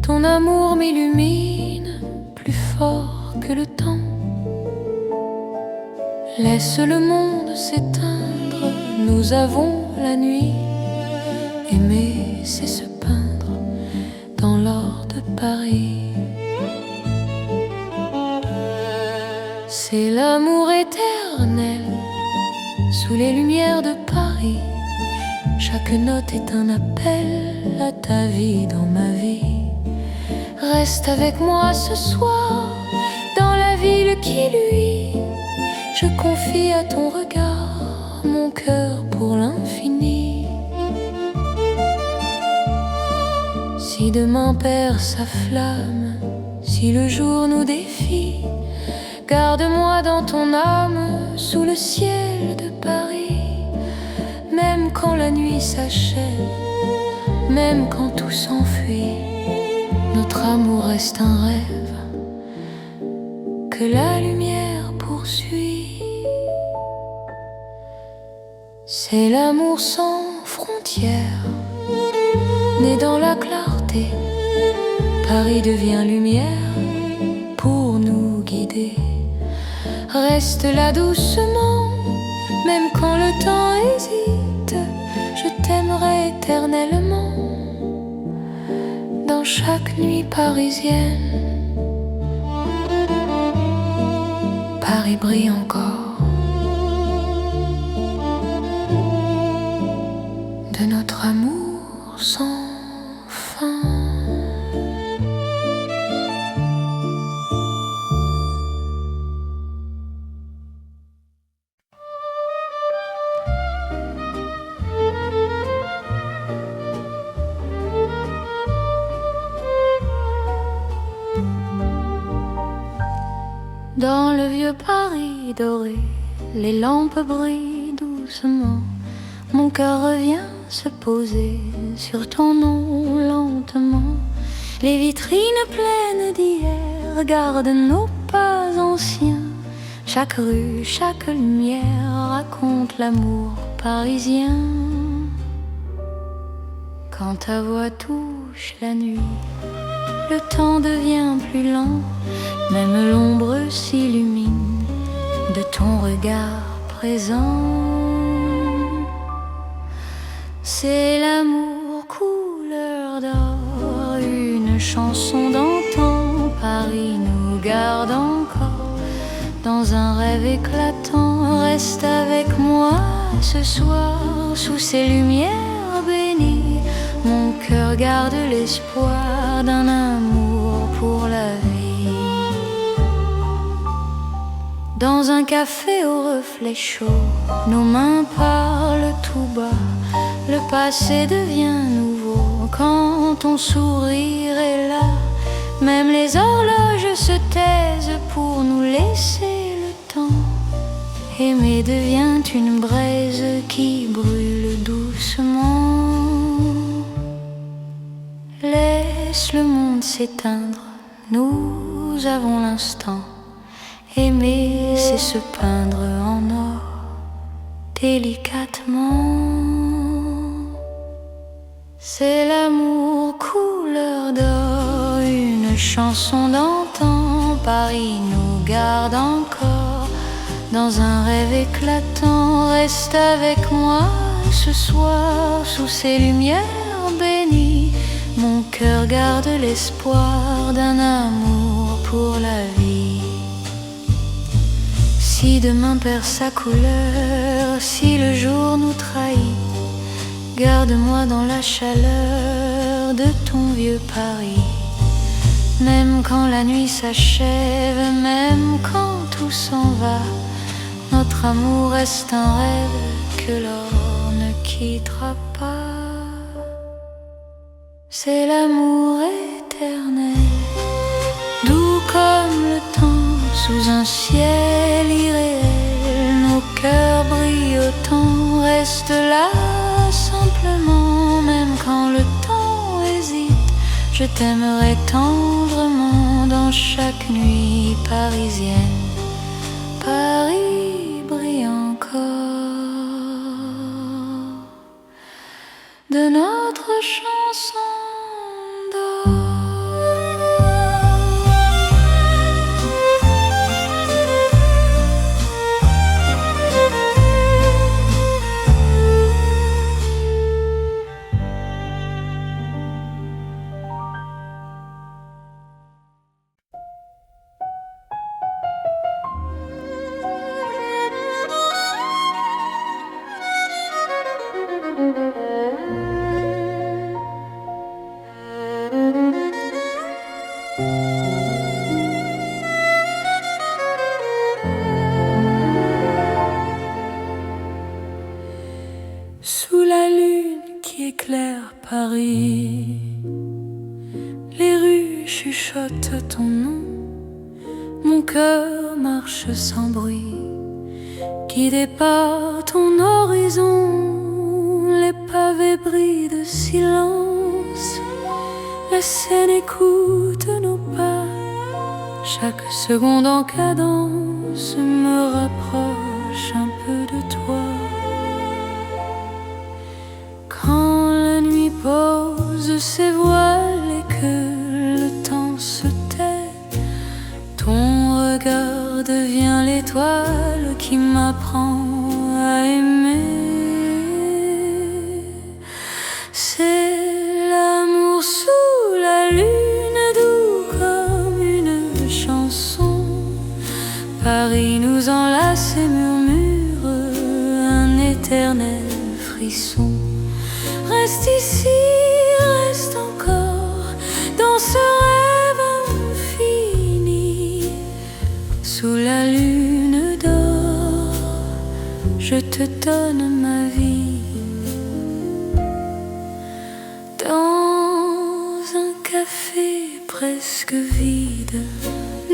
Ton amour m'illumine plus fort que le temps. Laisse le monde s'éteindre, nous avons la nuit. Aimer, c'est se peindre dans l'or de Paris. C'est l'amour éternel sous les lumières de Paris. Chaque note est un appel à ta vie dans ma vie. Reste avec moi ce soir dans la ville qui luit. Je confie à ton regard mon cœur pour l'infini. Si demain perd sa flamme, si le jour nous défie, garde-moi dans ton âme sous le ciel de Paris. Même quand la nuit s'achève, même quand tout s'enfuit, notre amour reste un rêve que la lumière poursuit. C'est l'amour sans frontières, né dans la clarté. Paris devient lumière pour nous guider. Reste là doucement, même quand le temps hésite. Je t'aimerai éternellement dans chaque nuit parisienne. Paris brille encore de notre amour sans fin. Dans le vieux Paris doré, les lampes brillent doucement. doucement. Mon cœur revient se poser sur ton nom lentement. Les vitrines pleines d'hier gardent nos pas anciens. Chaque rue, chaque lumière raconte l'amour parisien. Quand ta voix touche la nuit, le temps devient plus lent. Même l'ombre s'illumine de ton regard présent. C'est l'amour couleur d'or, une chanson d'antan. Paris nous garde encore dans un rêve éclatant. Reste avec moi ce soir sous ces lumières bénies. Mon cœur garde l'espoir d'un amour pour la vie. Dans un café au reflet chaud, nos mains parlent tout bas. Le passé devient nouveau quand ton sourire est là. Même les horloges se taisent pour nous laisser le temps. Aimer devient une braise qui brûle doucement. Laisse le monde s'éteindre, nous avons l'instant. Aimer, c'est se peindre en or, délicatement. C'est l'amour couleur d'or, une chanson d'antan. Paris nous garde encore dans un rêve éclatant. Reste avec moi ce soir sous ces lumières bénies. Mon cœur garde l'espoir d'un amour pour la vie. Si demain perd sa couleur, si le jour nous trahit, garde-moi dans la chaleur de ton vieux Paris. Même quand la nuit s'achève, même quand tout s'en va, notre amour reste un rêve que l'or ne quittera pas. C'est l'amour éternel, doux comme le temps, sous un ciel irréel. Nos cœurs brillent autant, reste là simplement. Même quand le temps hésite, je t'aimerai tendrement. Dans chaque nuit parisienne, Paris brille encore de notre chanson d'or. Sous la lune qui éclaire Paris, les rues chuchotent ton nom. Mon cœur marche sans bruit, guidé par ton horizon. Les pavés brillent de silence, la Seine écoute nos pas. Chaque seconde en cadence me rapproche un peu de toi. Quand la nuit pose ses voiles et que le temps se tait, ton regard devient l'étoile qui m'apprend à aimer. C'est l'amour sous la lune, doux comme une chanson. Paris nous enlace et murmure un éternel frisson. Reste ici, reste encore dans ce rêve infini. Sous la lune d'or, je te donne ma vie. Dans un café presque vide,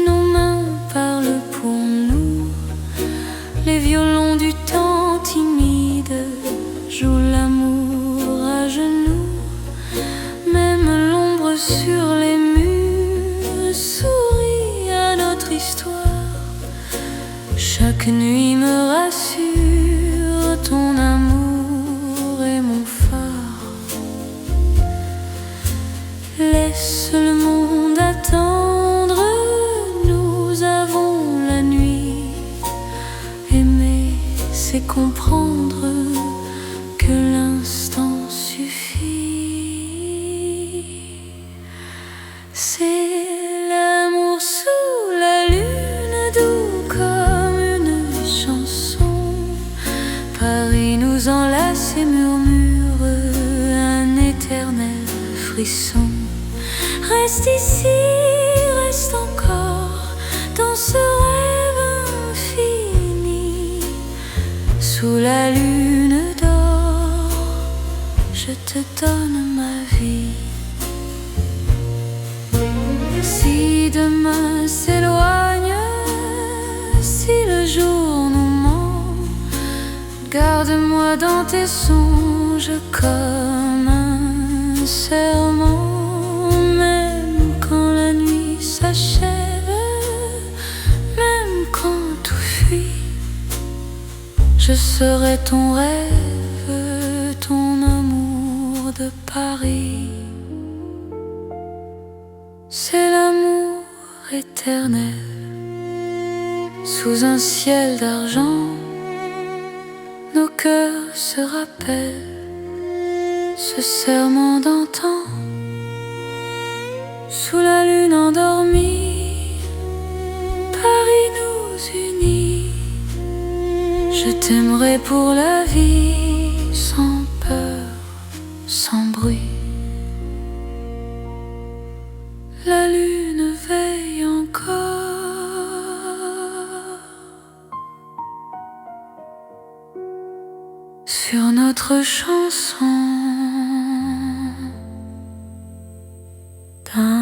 nos mains parlent pour nous. Les violons du temps timide histoire. Chaque nuit me rassure, ton amour est mon phare. Laisse le monde attendre, nous avons la nuit. Aimer, c'est comprendre que l'instant suffit. C'est l'amour sous la lune, doux comme une chanson. Paris nous enlace et murmure un éternel frisson. Reste ici, reste encore dans ce rêve infini. Sous la lune d'or, je te donne ma vie. Si demain s'éloigne, si le jour nous ment, garde-moi dans tes songes comme un serment. Même quand la nuit s'achève, même quand tout fuit, je serai ton rêve, ton amour de Paris. C'est l'amour éternel, sous un ciel d'argent, nos cœurs se rappellent ce serment d'antan. Sous la lune endormie, Paris nous unit. Je t'aimerai pour la vie, sans peur, sans bruit. La lune veille encore sur notre chanson d'amour.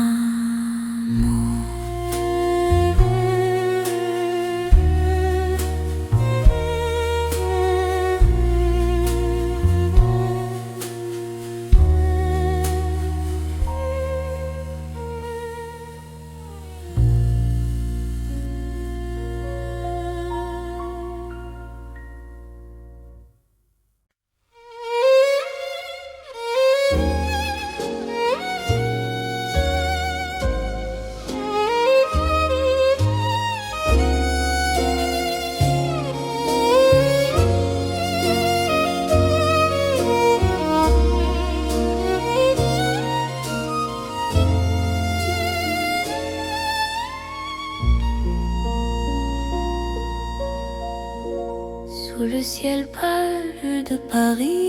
Sous le ciel pâle de Paris,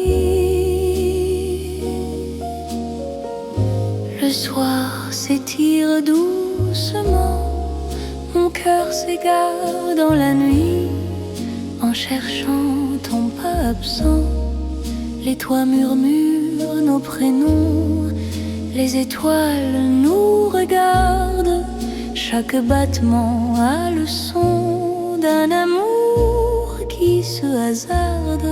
le soir s'étire doucement. Mon cœur s'égare dans la nuit en cherchant ton pas absent. Les toits murmurent nos prénoms, les étoiles nous regardent. Chaque battement a le son d'un amour qui se hasarde.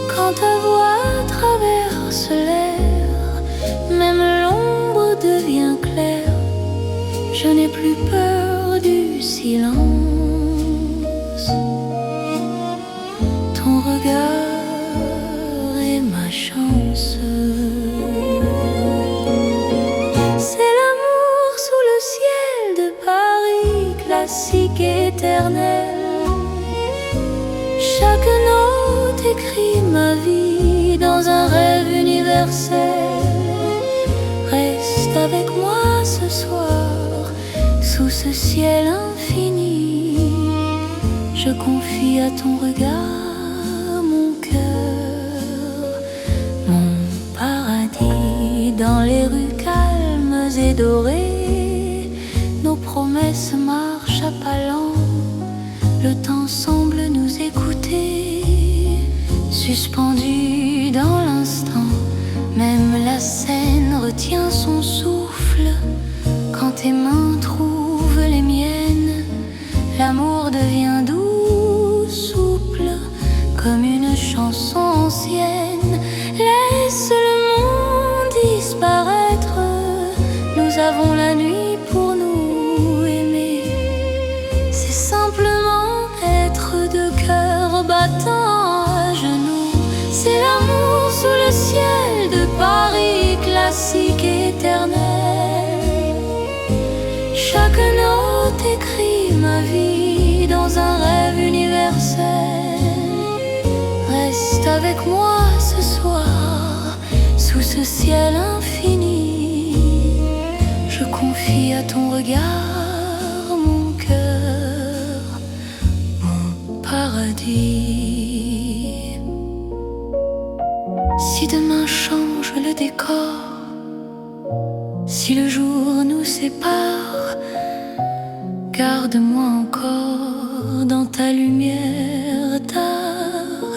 Quand ta voix traverse l'air, même l'ombre devient claire. Je n'ai plus peur du silence. Ton regard est ma chance. C'est l'amour sous le ciel de Paris, classique éternel. Chaque note écrit ma vie dans un rêve universel. Reste avec moi ce soir, sous ce ciel infini. Je confie à ton regard mon cœur, mon paradis. Dans les rues calmes et dorées, nos promesses marchent à pas lents. Le temps semble nous écouter, suspendu dans l'instant. Même la scène retient son souffle quand tes mains trouvent les miennes. L'amour devient doux, souple, comme une chanson ancienne. Laisse le monde disparaître, nous avons avons la nuit pour nous aimer. C'est simplement être deux cœurs battant à genoux. C'est l'amour sous le ciel de Paris, classique éternel. Chaque note écrit ma vie dans un rêve universel. Reste avec moi ce soir, sous ce ciel infini. Je confie à ton regard mon cœur, mon paradis. Si demain change le décor, si le jour nous sépare, garde-moi encore dans ta lumière tard.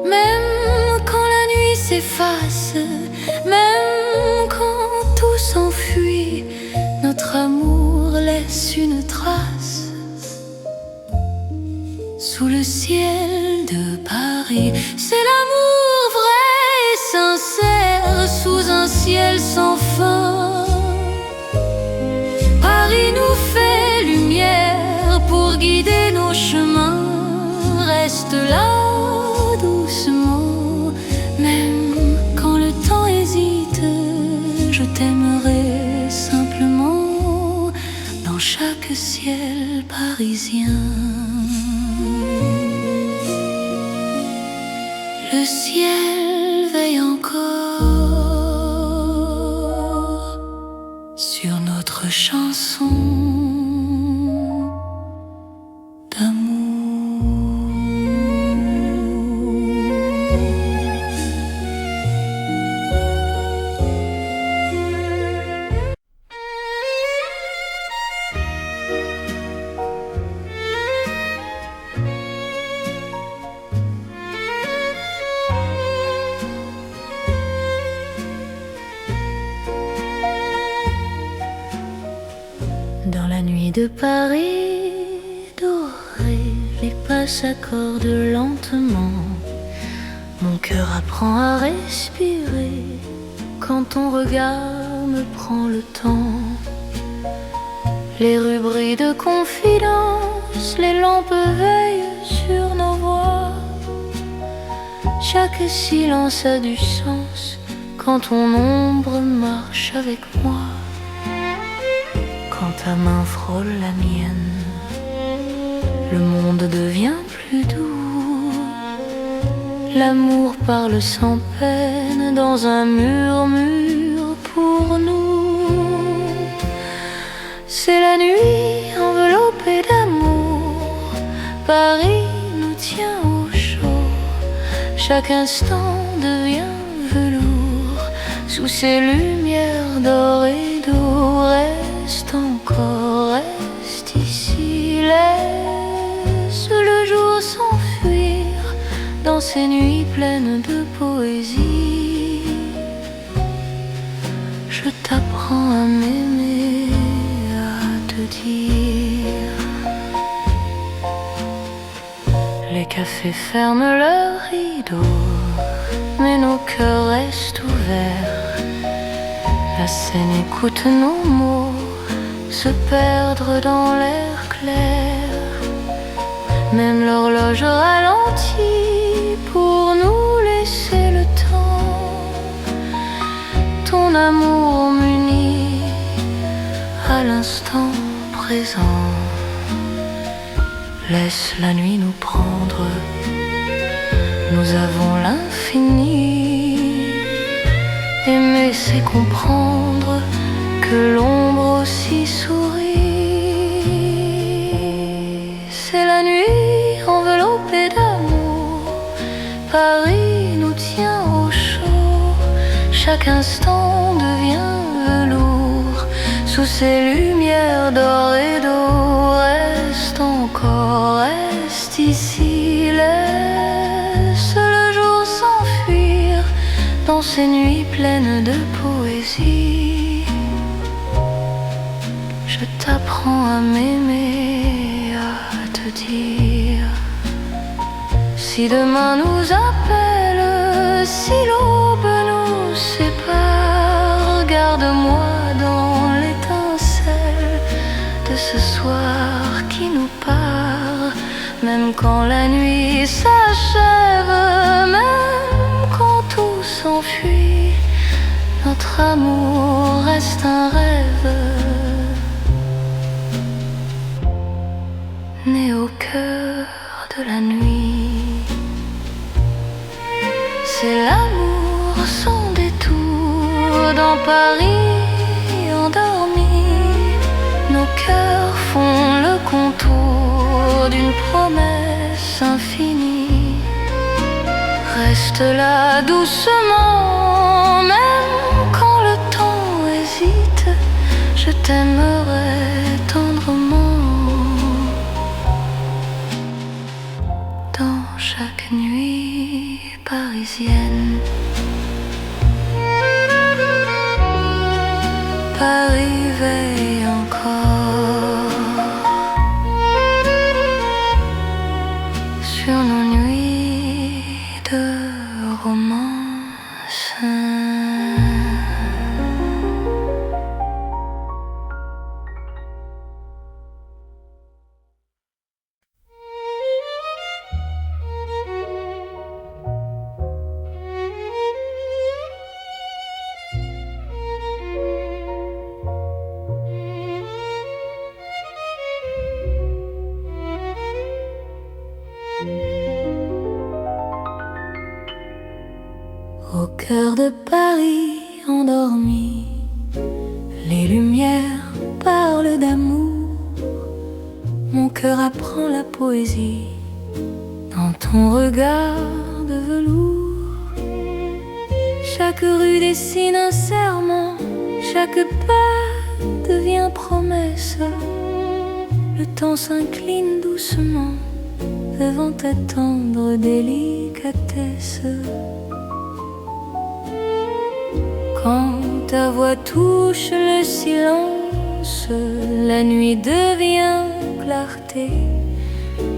Même quand la nuit s'efface, même quand tout s'enfuit, notre amour laisse une trace sous le ciel de Paris. C'est l'amour vrai et sincère sous un ciel sans fin. Paris nous fait lumière pour guider nos chemins. Reste là doucement, même quand le temps hésite. Je t'aimerai simplement dans chaque ciel parisien. Le ciel veille encore sur notre chanson d'amour. Dans la nuit de Paris dorée, les pas s'accordent lentement. Mon cœur apprend à respirer quand ton regard me prend le temps. Les rues brillent de confidence, les lampes veillent sur nos voix. Chaque silence a du sens quand ton ombre marche avec moi. Quand ta main frôle la mienne, le monde devient plus doux. L'amour parle sans peine dans un murmure pour nous. C'est la nuit enveloppée d'amour, Paris nous tient au chaud. Chaque instant devient velours sous ces lumières d'or et d'eau. Reste encore, reste ici, laisse le jour s'enfuir dans ces nuits pleines de poésie. Je t'apprends à m'aimer, à te dire. Les cafés ferment leurs rideaux, mais nos cœurs restent ouverts. La scène écoute nos mots se perdre dans l'air clair. Même l'horloge ralentit pour nous laisser le temps. Ton amour m'unit à l'instant présent. Laisse la nuit nous prendre, nous avons l'infini. Aimer c'est comprendre que l'ombre aussi sourit. C'est la nuit enveloppée d'amour, Paris nous tient au chaud. Chaque instant devient velours sous ces lumières d'or et d'eau. Reste encore, reste ici, laisse le jour s'enfuir dans ces nuits pleines de poésie. Je t'apprends à m'aimer, à te dire. Si demain nous appelle, si l'aube nous sépare, garde-moi dans l'état. même quand la nuit s'achève, même quand tout s'enfuit, notre amour reste un rêve, né au cœur de la nuit. C'est l'amour sans détour dans Paris endormi. Nos cœurs font le contour d'une promesse infinie. Reste là doucement, même quand le temps hésite. Je t'aimerai tendrement dans chaque nuit parisienne. Paris veille encore sur nos nuits de romance. Au cœur de Paris endormi, les lumières parlent d'amour. Mon cœur apprend la poésie dans ton regard de velours. Chaque rue dessine un serment, chaque pas devient promesse. Le temps s'incline doucement devant ta tendre délicatesse. Quand ta voix touche le silence, la nuit devient clarté.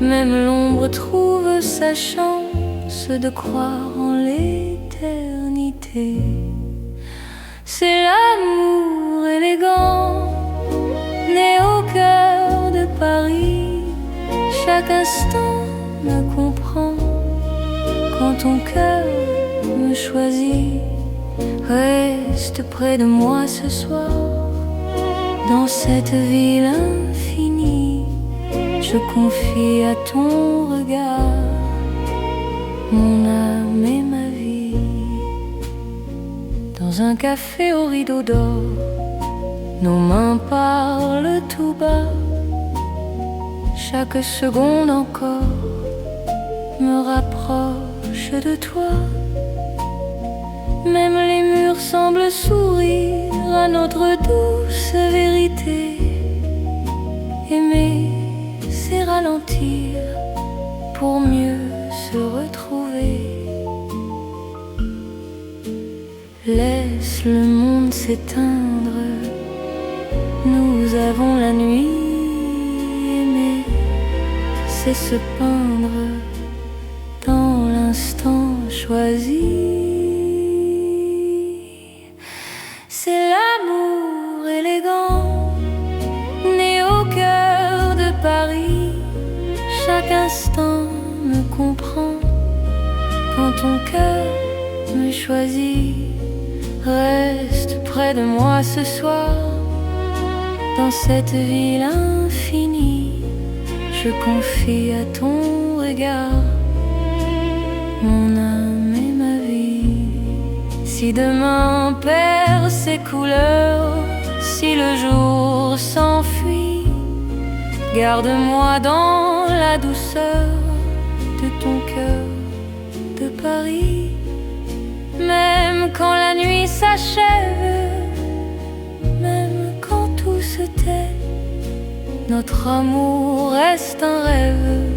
Même l'ombre trouve sa chance de croire en l'éternité. C'est l'amour élégant, né au cœur de Paris. Chaque instant me comprend quand ton cœur me choisit. Reste près de moi ce soir, dans cette ville infinie. Je confie à ton regard mon âme et ma vie. Dans un café au rideau d'or, nos mains parlent tout bas. Chaque seconde encore me rapproche de toi. Même les murs semblent sourire à notre douce vérité. Aimer, c'est ralentir pour mieux se retrouver. Laisse le monde s'éteindre, nous avons la nuit. Aimer, c'est se peindre dans l'instant choisi. C'est l'amour élégant, né au cœur de Paris. Chaque instant me comprend quand ton cœur me choisit. Reste près de moi ce soir, dans cette ville infinie. Je confie à ton regard mon âme et ma vie. Si demain perd ses couleurs, si le jour s'enfuit, garde-moi dans la douceur de ton cœur de Paris. Même quand la nuit s'achève, même quand tout se tait, notre amour reste un rêve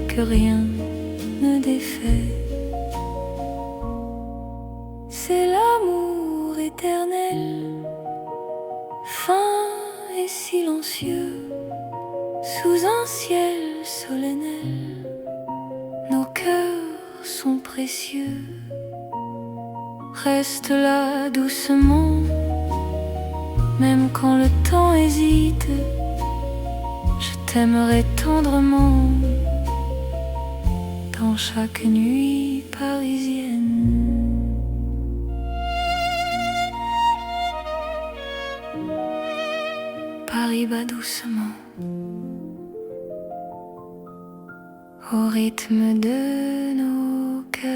que rien ne défait. C'est l'amour éternel, fin et silencieux, sous un ciel solennel. Nos cœurs sont précieux. Reste là doucement, même quand le temps hésite. Je t'aimerai tendrement dans chaque nuit parisienne. Paris bat doucement au rythme de nos cœurs.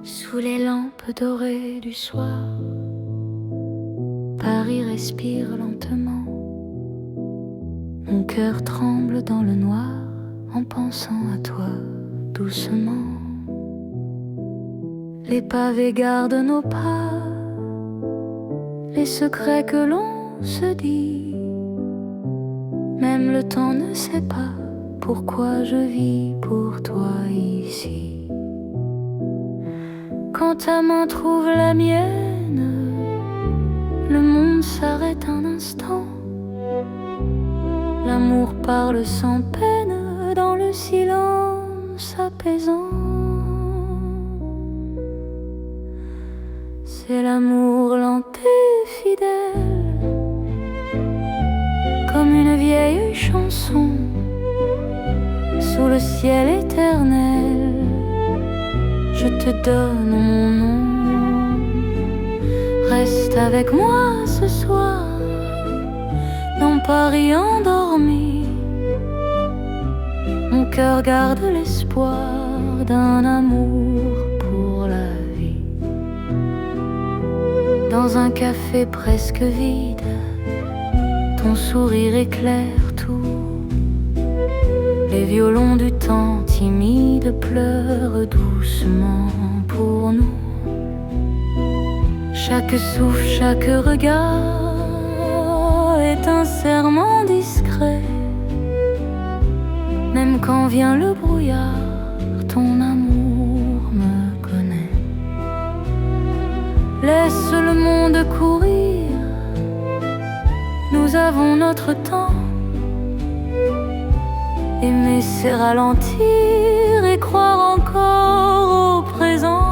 Sous les lampes dorées du soir, Paris respire lentement. Mon cœur tremble dans le noir en pensant à toi doucement. Les pavés gardent nos pas, les secrets que l'on se dit. Même le temps ne sait pas pourquoi je vis pour toi ici. Quand ta main trouve la mienne, le monde s'arrête un instant. L'amour parle sans peine dans le silence apaisant. C'est l'amour lent et fidèle, comme une vieille chanson sous le ciel éternel. Je te donne mon nom. Reste avec moi ce soir dans Paris endormi. Mon cœur garde l'espoir d'un amour pour la vie. Dans un café presque vide, ton sourire éclaire tout. Les violons du temps timide pleurent doucement pour nous. Chaque souffle, chaque regard est un serment discret. Même quand vient le brouillard, ton amour me connaît. Laisse le monde courir, nous avons notre temps. Aimer c'est ralentir et croire encore au présent.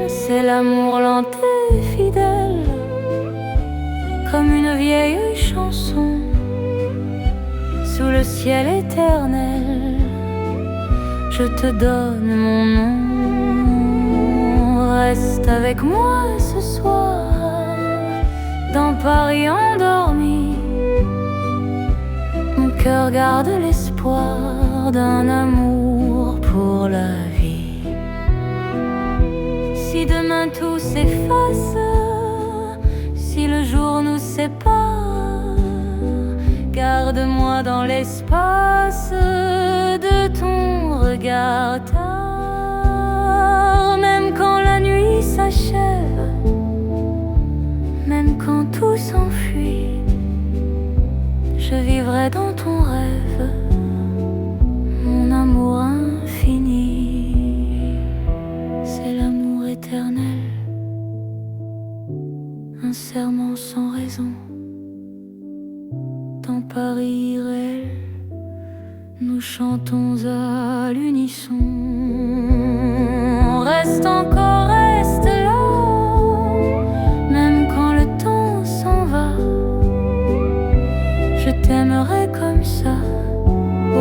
C'est l'amour lent et fidèle, comme une vieille chanson sous le ciel éternel. Je te donne mon nom. Reste avec moi ce soir dans Paris endormi. Mon cœur garde l'espoir d'un amour pour la vie. Si demain tout s'efface, si le jour nous sépare, garde-moi dans l'espace de ton regard tard. Même quand la nuit s'achève, même quand tout s'enfuit, je vivrai dans ton rêve, mon amour infini. C'est l'amour éternel, un serment sans raison. Dans Paris irréel, nous chantons à l'unisson. Reste encore, reste là, même quand le temps s'en va. Je t'aimerai comme ça,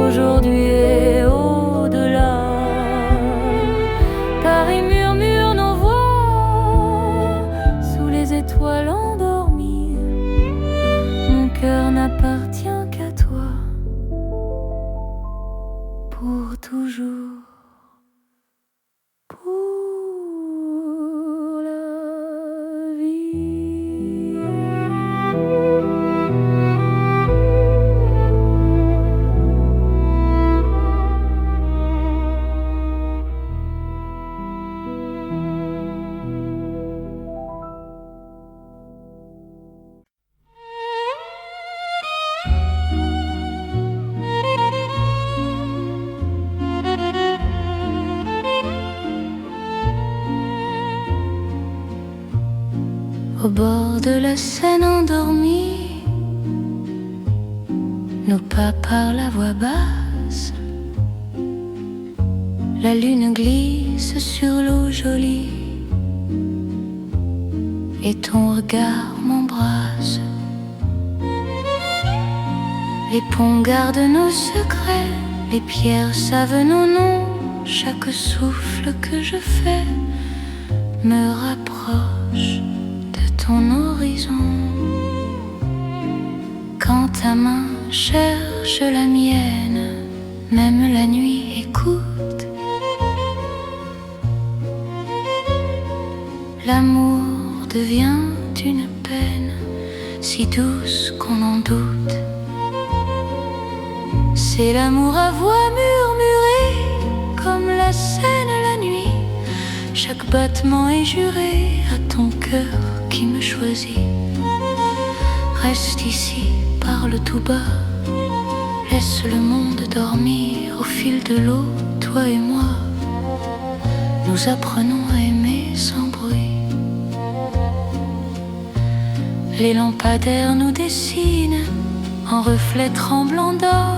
aujourd'hui et au-delà. Au bord de la Seine endormie, nos pas parlent à voix basse. La lune glisse sur l'eau jolie et ton regard m'embrasse. Les ponts gardent nos secrets, les pierres savent nos noms. Chaque souffle que je fais me rapproche de ton horizon. Quand ta main cherche la mienne, même la nuit écoute. L'amour devient une peine si douce qu'on en doute. C'est l'amour à voix murmurée, comme la Seine la nuit. Chaque battement est juré à ton cœur qui me choisit. Reste ici, parle tout bas, laisse le monde dormir. Au fil de l'eau, toi et moi, nous apprenons à aimer sans bruit. Les lampadaires nous dessinent en reflets tremblants d'or.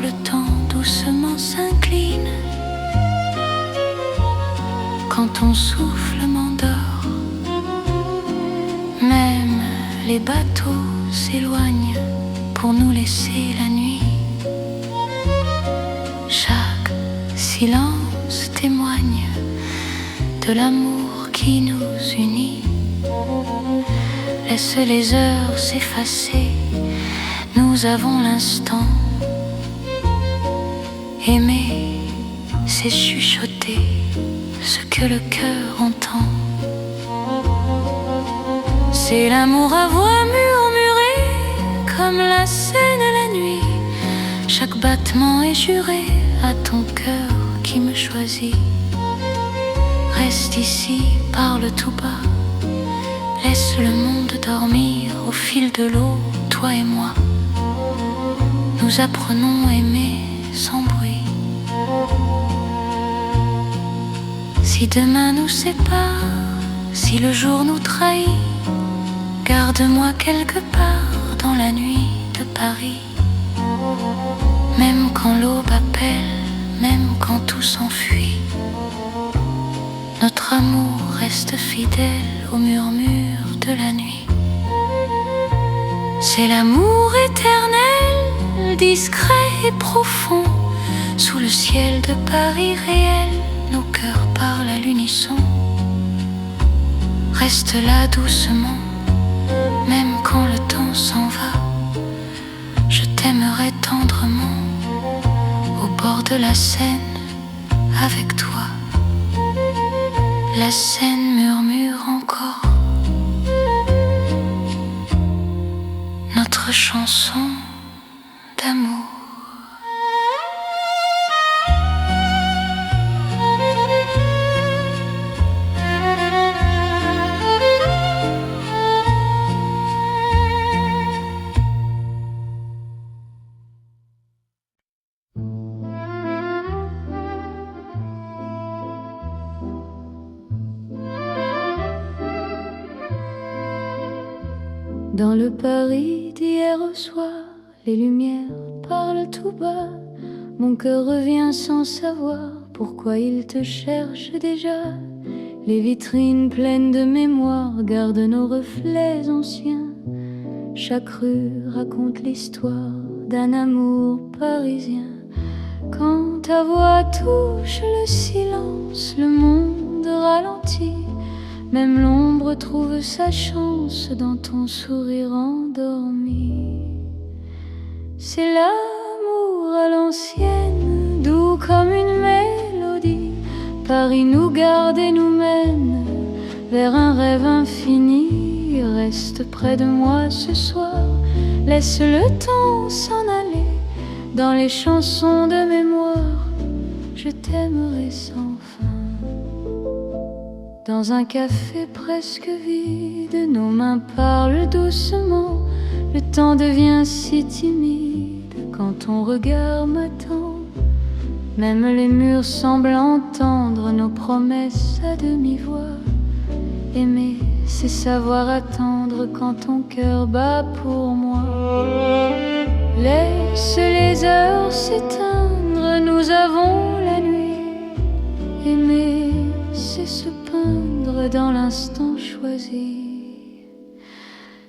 Le temps doucement s'incline quand ton souffle m'endort. Même les bateaux s'éloignent pour nous laisser la nuit. Chaque silence témoigne de l'amour qui nous unit. Laisse les heures s'effacer, nous avons l'instant. Aimer, c'est chuchoter ce que le cœur entend. C'est l'amour à voix murmurée, comme la Seine la nuit. Chaque battement est juré à ton cœur qui me choisit. Reste ici, parle tout bas, laisse le monde dormir. Au fil de l'eau, toi et moi, nous apprenons à aimer sans bruit. Si demain nous sépare, si le jour nous trahit, garde-moi quelque part dans la nuit de Paris. Même quand l'aube appelle, même quand tout s'enfuit, notre amour reste fidèle au murmure de la nuit. C'est l'amour éternel, discret et profond. Sous le ciel de Paris réel, nos cœurs parlent à l'unisson. Reste là doucement, même quand le temps s'en va. Je t'aimerai tendrement, au bord de la Seine, avec toi. La Seine murmure encore notre chanson d'amour. Dans le Paris d'hier au soir, les lumières parlent tout bas. Mon cœur revient sans savoir pourquoi il te cherche déjà. Les vitrines pleines de mémoire gardent nos reflets anciens. Chaque rue raconte l'histoire d'un amour parisien. Quand ta voix touche le silence, le monde ralentit. Même l'ombre trouve sa chance dans ton sourire endormi. C'est l'amour à l'ancienne, doux comme une mélodie. Paris nous garde et nous mène vers un rêve infini. Reste près de moi ce soir, laisse le temps s'en aller. Dans les chansons de mémoire, je t'aimerai sans fin. Dans un café presque vide, nos mains parlent doucement. Le temps devient si timide quand ton regard m'attend. Même les murs semblent entendre nos promesses à demi-voix. Aimer, c'est savoir attendre quand ton cœur bat pour moi. Laisse les heures s'éteindre, nous avons la nuit. Aimer, c'est se peindre dans l'instant choisi.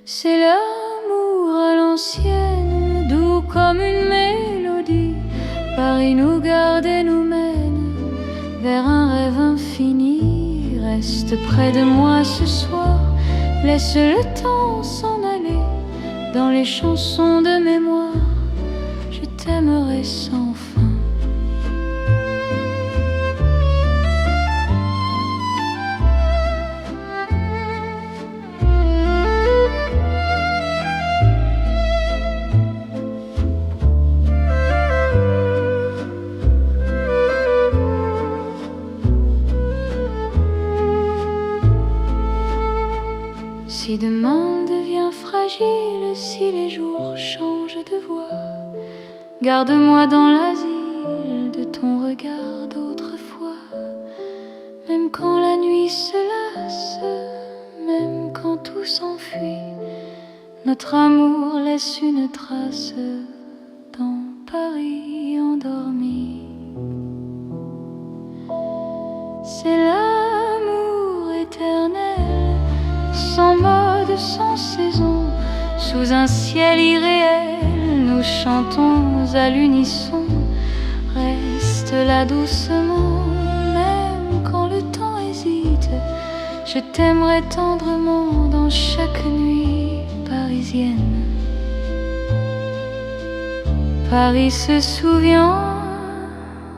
C'est l'amour à l'ancienne, doux comme une mélodie. Paris nous garde et nous mène vers un rêve infini. Reste près de moi ce soir, laisse le temps s'en aller. Dans les chansons de mémoire, je t'aimerai sans fin. Si demain devient fragile, si les jours changent de voix, garde-moi dans l'asile de ton regard d'autrefois. Même quand la nuit se lasse, même quand tout s'enfuit, notre amour laisse une trace dans Paris endormi. C'est l'amour éternel, sans mode, sans saison, sous un ciel irréel, nous chantons à l'unisson. Reste là doucement, même quand le temps hésite. Je t'aimerai tendrement dans chaque nuit parisienne. Paris se souvient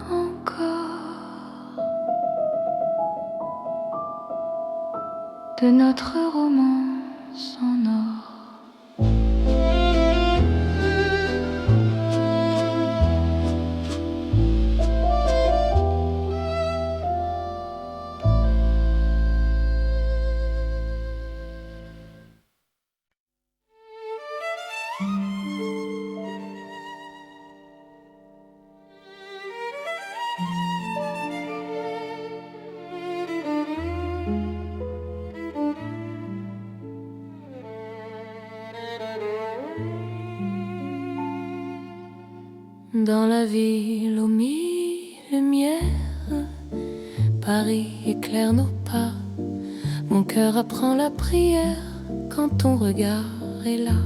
encore de notre romance en or. Dans la ville aux mille lumières, Paris éclaire nos pas. Mon cœur apprend la prière quand ton regard est là.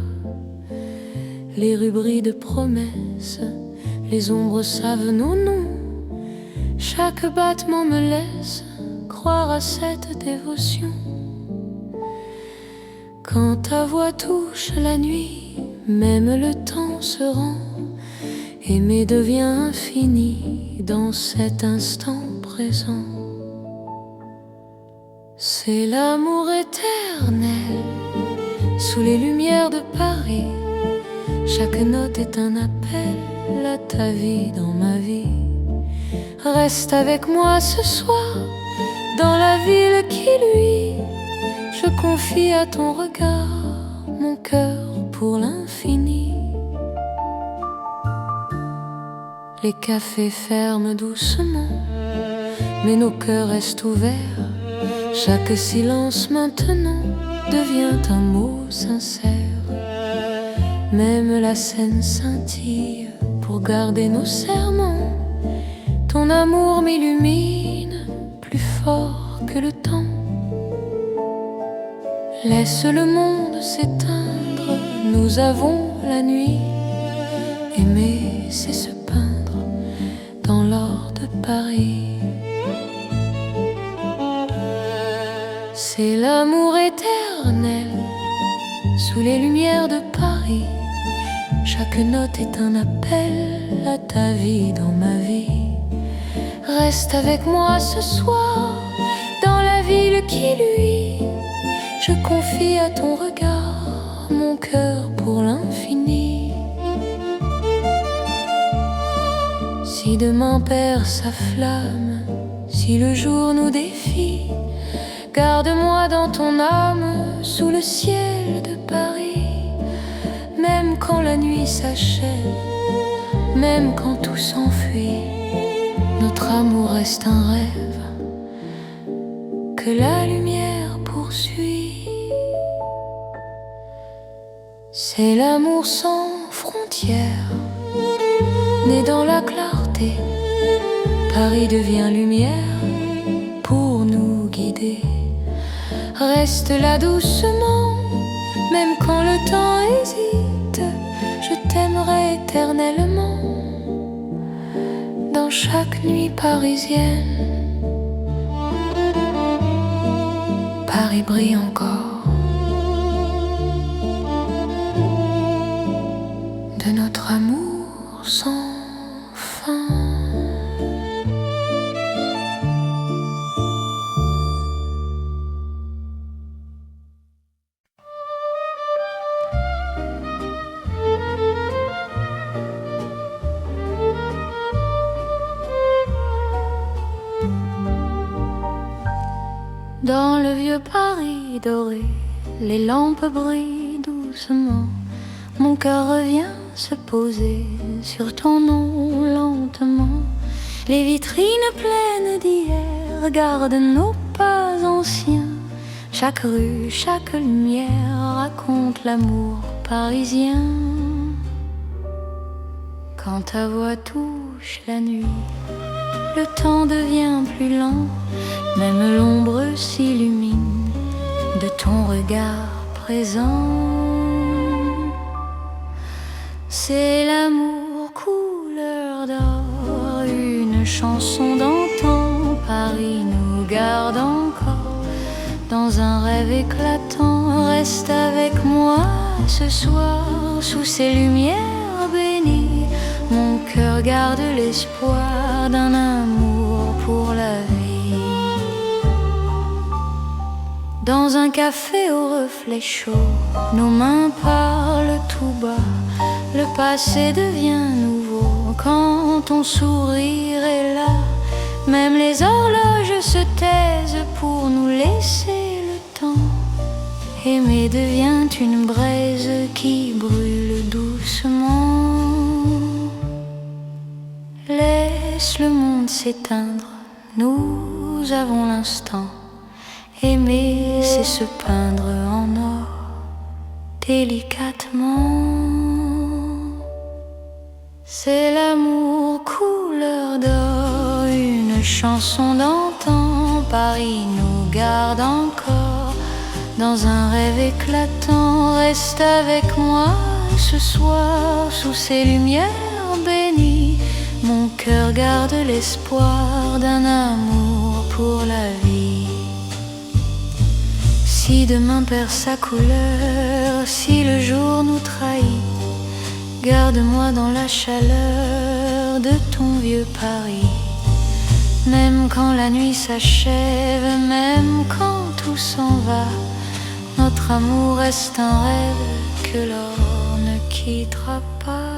Les rues de promesses, les ombres savent nos noms. Chaque battement me laisse croire à cette dévotion. Quand ta voix touche la nuit, même le temps se rend. Aimer devient infini dans cet instant présent. C'est l'amour éternel sous les lumières de Paris. Chaque note est un appel à ta vie dans ma vie. Reste avec moi ce soir dans la ville qui luit. Je confie à ton regard mon cœur pour l'infini. Les cafés ferment doucement, mais nos cœurs restent ouverts. Chaque silence maintenant devient un mot sincère. Même la scène scintille pour garder nos serments. Ton amour m'illumine plus fort que le temps. Laisse le monde s'éteindre, nous avons la nuit. Aimer, c'est se peindre dans l'or de Paris. C'est l'amour éternel sous les lumières de Paris. Chaque note est un appel à ta vie dans ma vie. Reste avec moi ce soir dans la ville qui luit. Je confie à ton regard mon cœur pour l'infini. Si demain perd sa flamme, si le jour nous défie, garde-moi dans ton âme sous le ciel de Paris. Même quand la nuit s'achève, même quand tout s'enfuit, notre amour reste un rêve que la lumière poursuit. C'est l'amour sans frontières, né dans la clarté. Paris devient lumière pour nous guider. Reste là doucement, même quand le temps hésite. Je t'aimerai éternellement dans chaque nuit parisienne. Paris brille encore de notre amour sans fin. Dans le vieux Paris doré, les lampes brillent doucement. Mon cœur revient se poser sur ton nom lentement. Les vitrines pleines d'hier gardent nos pas anciens. Chaque rue, chaque lumière raconte l'amour parisien. Quand ta voix touche la nuit, le temps devient plus lent. Même l'ombre s'illumine de ton regard présent. C'est l'amour couleur d'or, une chanson d'antan. Paris nous garde encore dans un rêve éclatant. Reste avec moi ce soir sous ces lumières bénies. Mon cœur garde l'espoir d'un amour pour la vie. Dans un café au reflet chaud, nos mains parlent tout bas. Le passé devient nouveau quand ton sourire est là. Même les horloges se taisent pour nous laisser le temps. Aimer devient une braise qui brûle doucement. Laisse le monde s'éteindre, nous avons l'instant. Aimer, c'est se peindre en or, délicatement. C'est l'amour couleur d'or, une chanson d'antan. Paris nous garde encore dans un rêve éclatant. Reste avec moi ce soir sous ces lumières bénies. Mon cœur garde l'espoir d'un amour pour la vie. Si demain perd sa couleur, si le jour nous trahit, garde-moi dans la chaleur de ton vieux Paris. Même quand la nuit s'achève, même quand tout s'en va, notre amour reste un rêve que l'or ne quittera pas.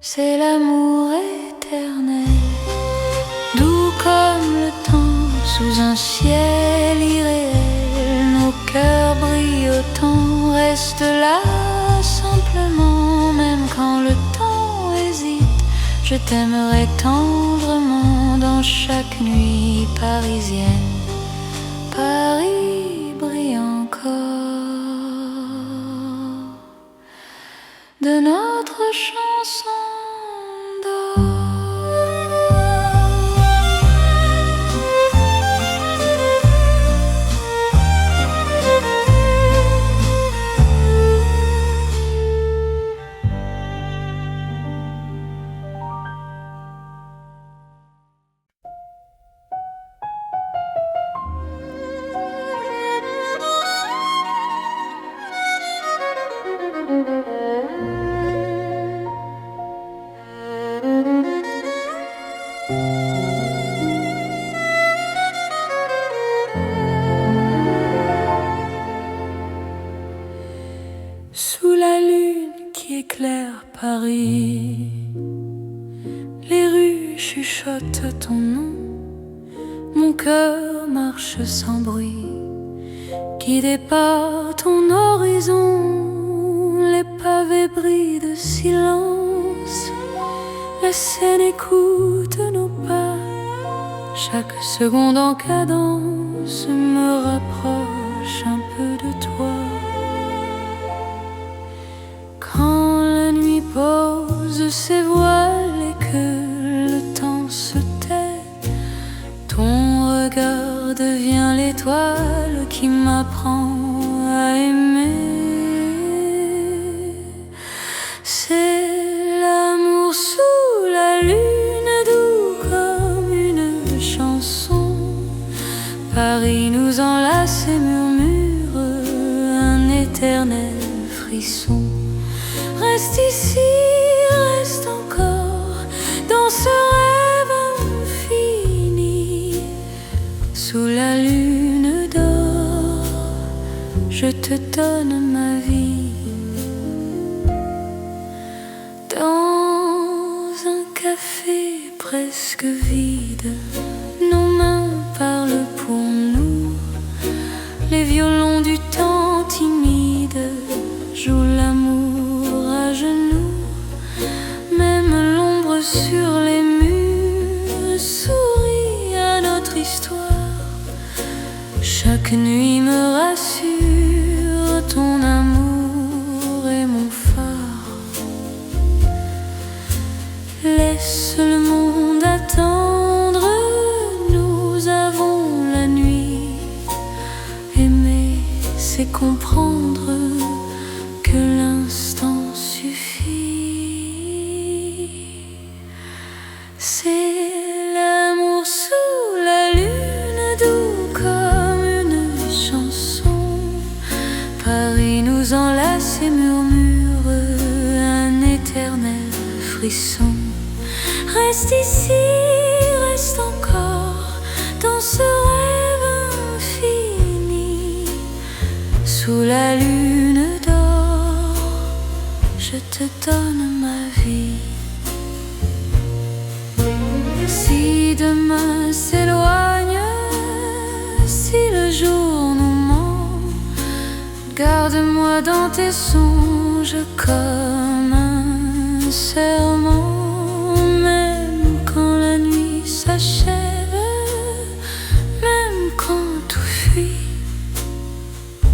C'est l'amour éternel, doux comme le temps, sous un ciel irréel. Nos cœurs brillent autant, reste là simplement. Même quand le temps hésite, je t'aimerai tendrement dans chaque nuit parisienne. Paris brille encore de notre chanson d'or. Sous la lune qui éclaire Paris, les rues chuchotent ton nom. Mon cœur marche sans bruit, guidé par ton horizon. Les pavés brillent de silence, la Seine écoute nos pas. Chaque seconde en cadence me rapproche un peu de toi. ses voiles et que le temps se tait, ton regard devient l'étoile qui m'apprend à aimer. C'est l'amour sous la lune, doux comme une chanson. Paris nous enlace et murmure un éternel frisson. Reste ici, reste encore dans ce rêve infini. Sous la lune d'or, je te donne ma vie. Dans un café presque vide, nos mains parlent pour nous. Les violons du temps timide jouent l'amour à genoux. Même l'ombre sur les murs sourit à notre histoire. Chaque nuit me rassure, ton amour est mon phare. Laisse le monde attendre, nous avons la nuit. Aimer, c'est comprendre que l'instant suffit. C'est l'amour sous la lune, doux comme une chanson. Paris nous enlace et murmure un éternel frisson. Reste ici, reste encore dans ce rêve infini. Sous la lune d'or, je te donne ma vie. Si demain s'éloigne, si le jour nous ment, garde-moi dans tes songes comme un serment. Même quand la nuit s'achève, même quand tout fuit,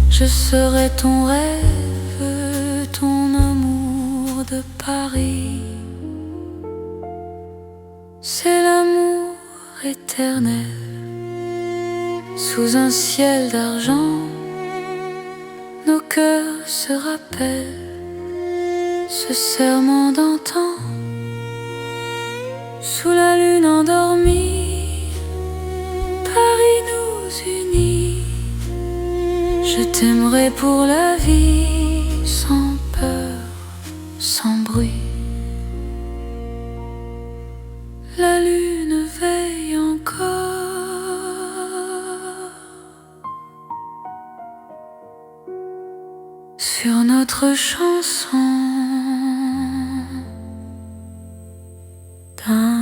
je serai ton rêve, ton amour de Paris. C'est l'amour éternel, sous un ciel d'argent, nos cœurs se rappellent ce serment d'antan. Sous la lune endormie, Paris nous unit. Je t'aimerai pour la vie, sans peur, sans bruit. La lune veille encore sur notre chanson d'amour.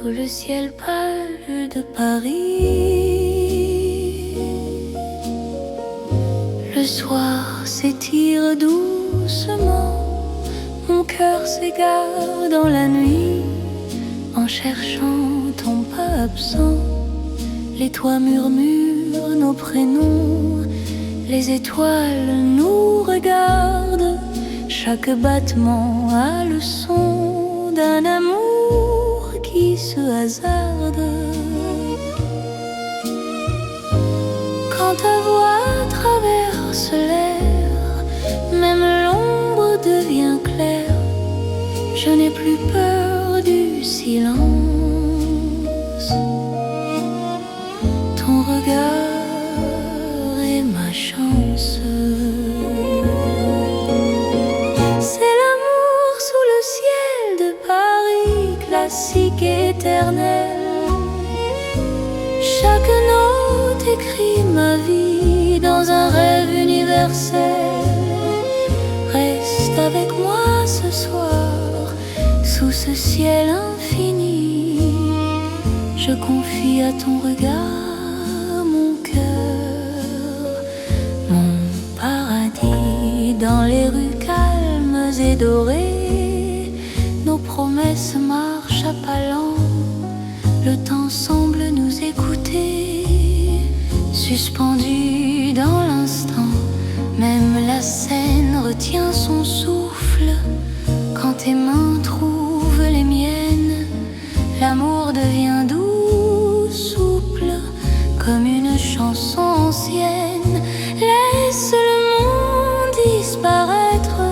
Sous le ciel pâle de Paris, le soir s'étire doucement. Mon cœur s'égare dans la nuit en cherchant ton pas absent. Les toits murmurent nos prénoms, les étoiles nous regardent. Chaque battement a le son d'un amour qui se hasarde. Quand ta voix traverse l'air, même l'ombre devient claire. Je n'ai plus peur du silence. Ton regard est ma chair. éternelle. Chaque note écrit ma vie dans un rêve universel. Reste avec moi ce soir, sous ce ciel infini. Je confie à ton regard mon cœur, mon paradis. Dans les rues calmes et dorées, nos promesses marchent à pas lents. Le temps semble nous écouter, suspendu dans l'instant. Même la scène retient son souffle. Quand tes mains trouvent les miennes, l'amour devient doux, souple, comme une chanson ancienne. Laisse le monde disparaître,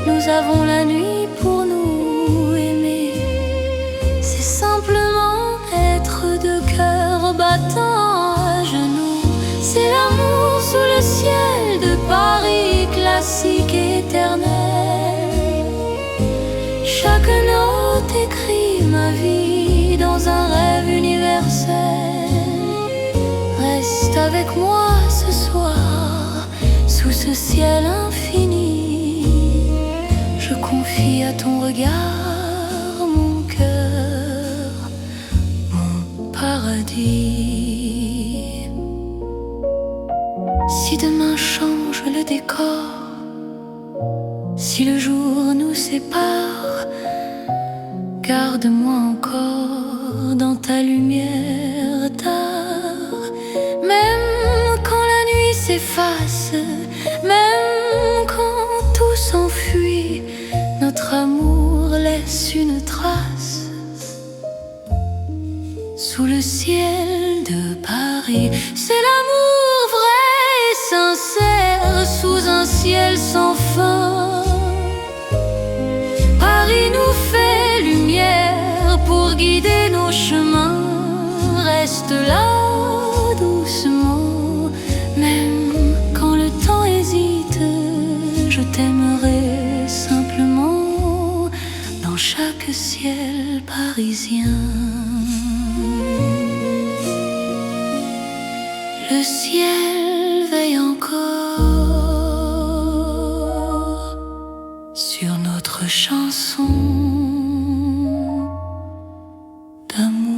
nous avons la nuit pour nous aimer. C'est simplement être deux cœurs battant à genoux. C'est l'amour sous le ciel de Paris, classique et éternel. Chaque note écrit ma vie dans un rêve universel. Reste avec moi ce soir, sous ce ciel infini. Je confie à ton regard mon cœur, mon paradis. Si demain change le décor, si le jour nous sépare, garde-moi encore dans ta lumière tard. Même quand la nuit s'efface, même quand tout s'enfuit, notre amour laisse une trace sous le ciel de Paris. C'est l'amour vrai et sincère sous un ciel sans fin. Paris nous fait lumière pour guider nos chemins. Reste là doucement, même quand le temps hésite. Je t'aimerai simplement dans chaque ciel parisien. Le ciel veille encore sur notre chanson d'amour.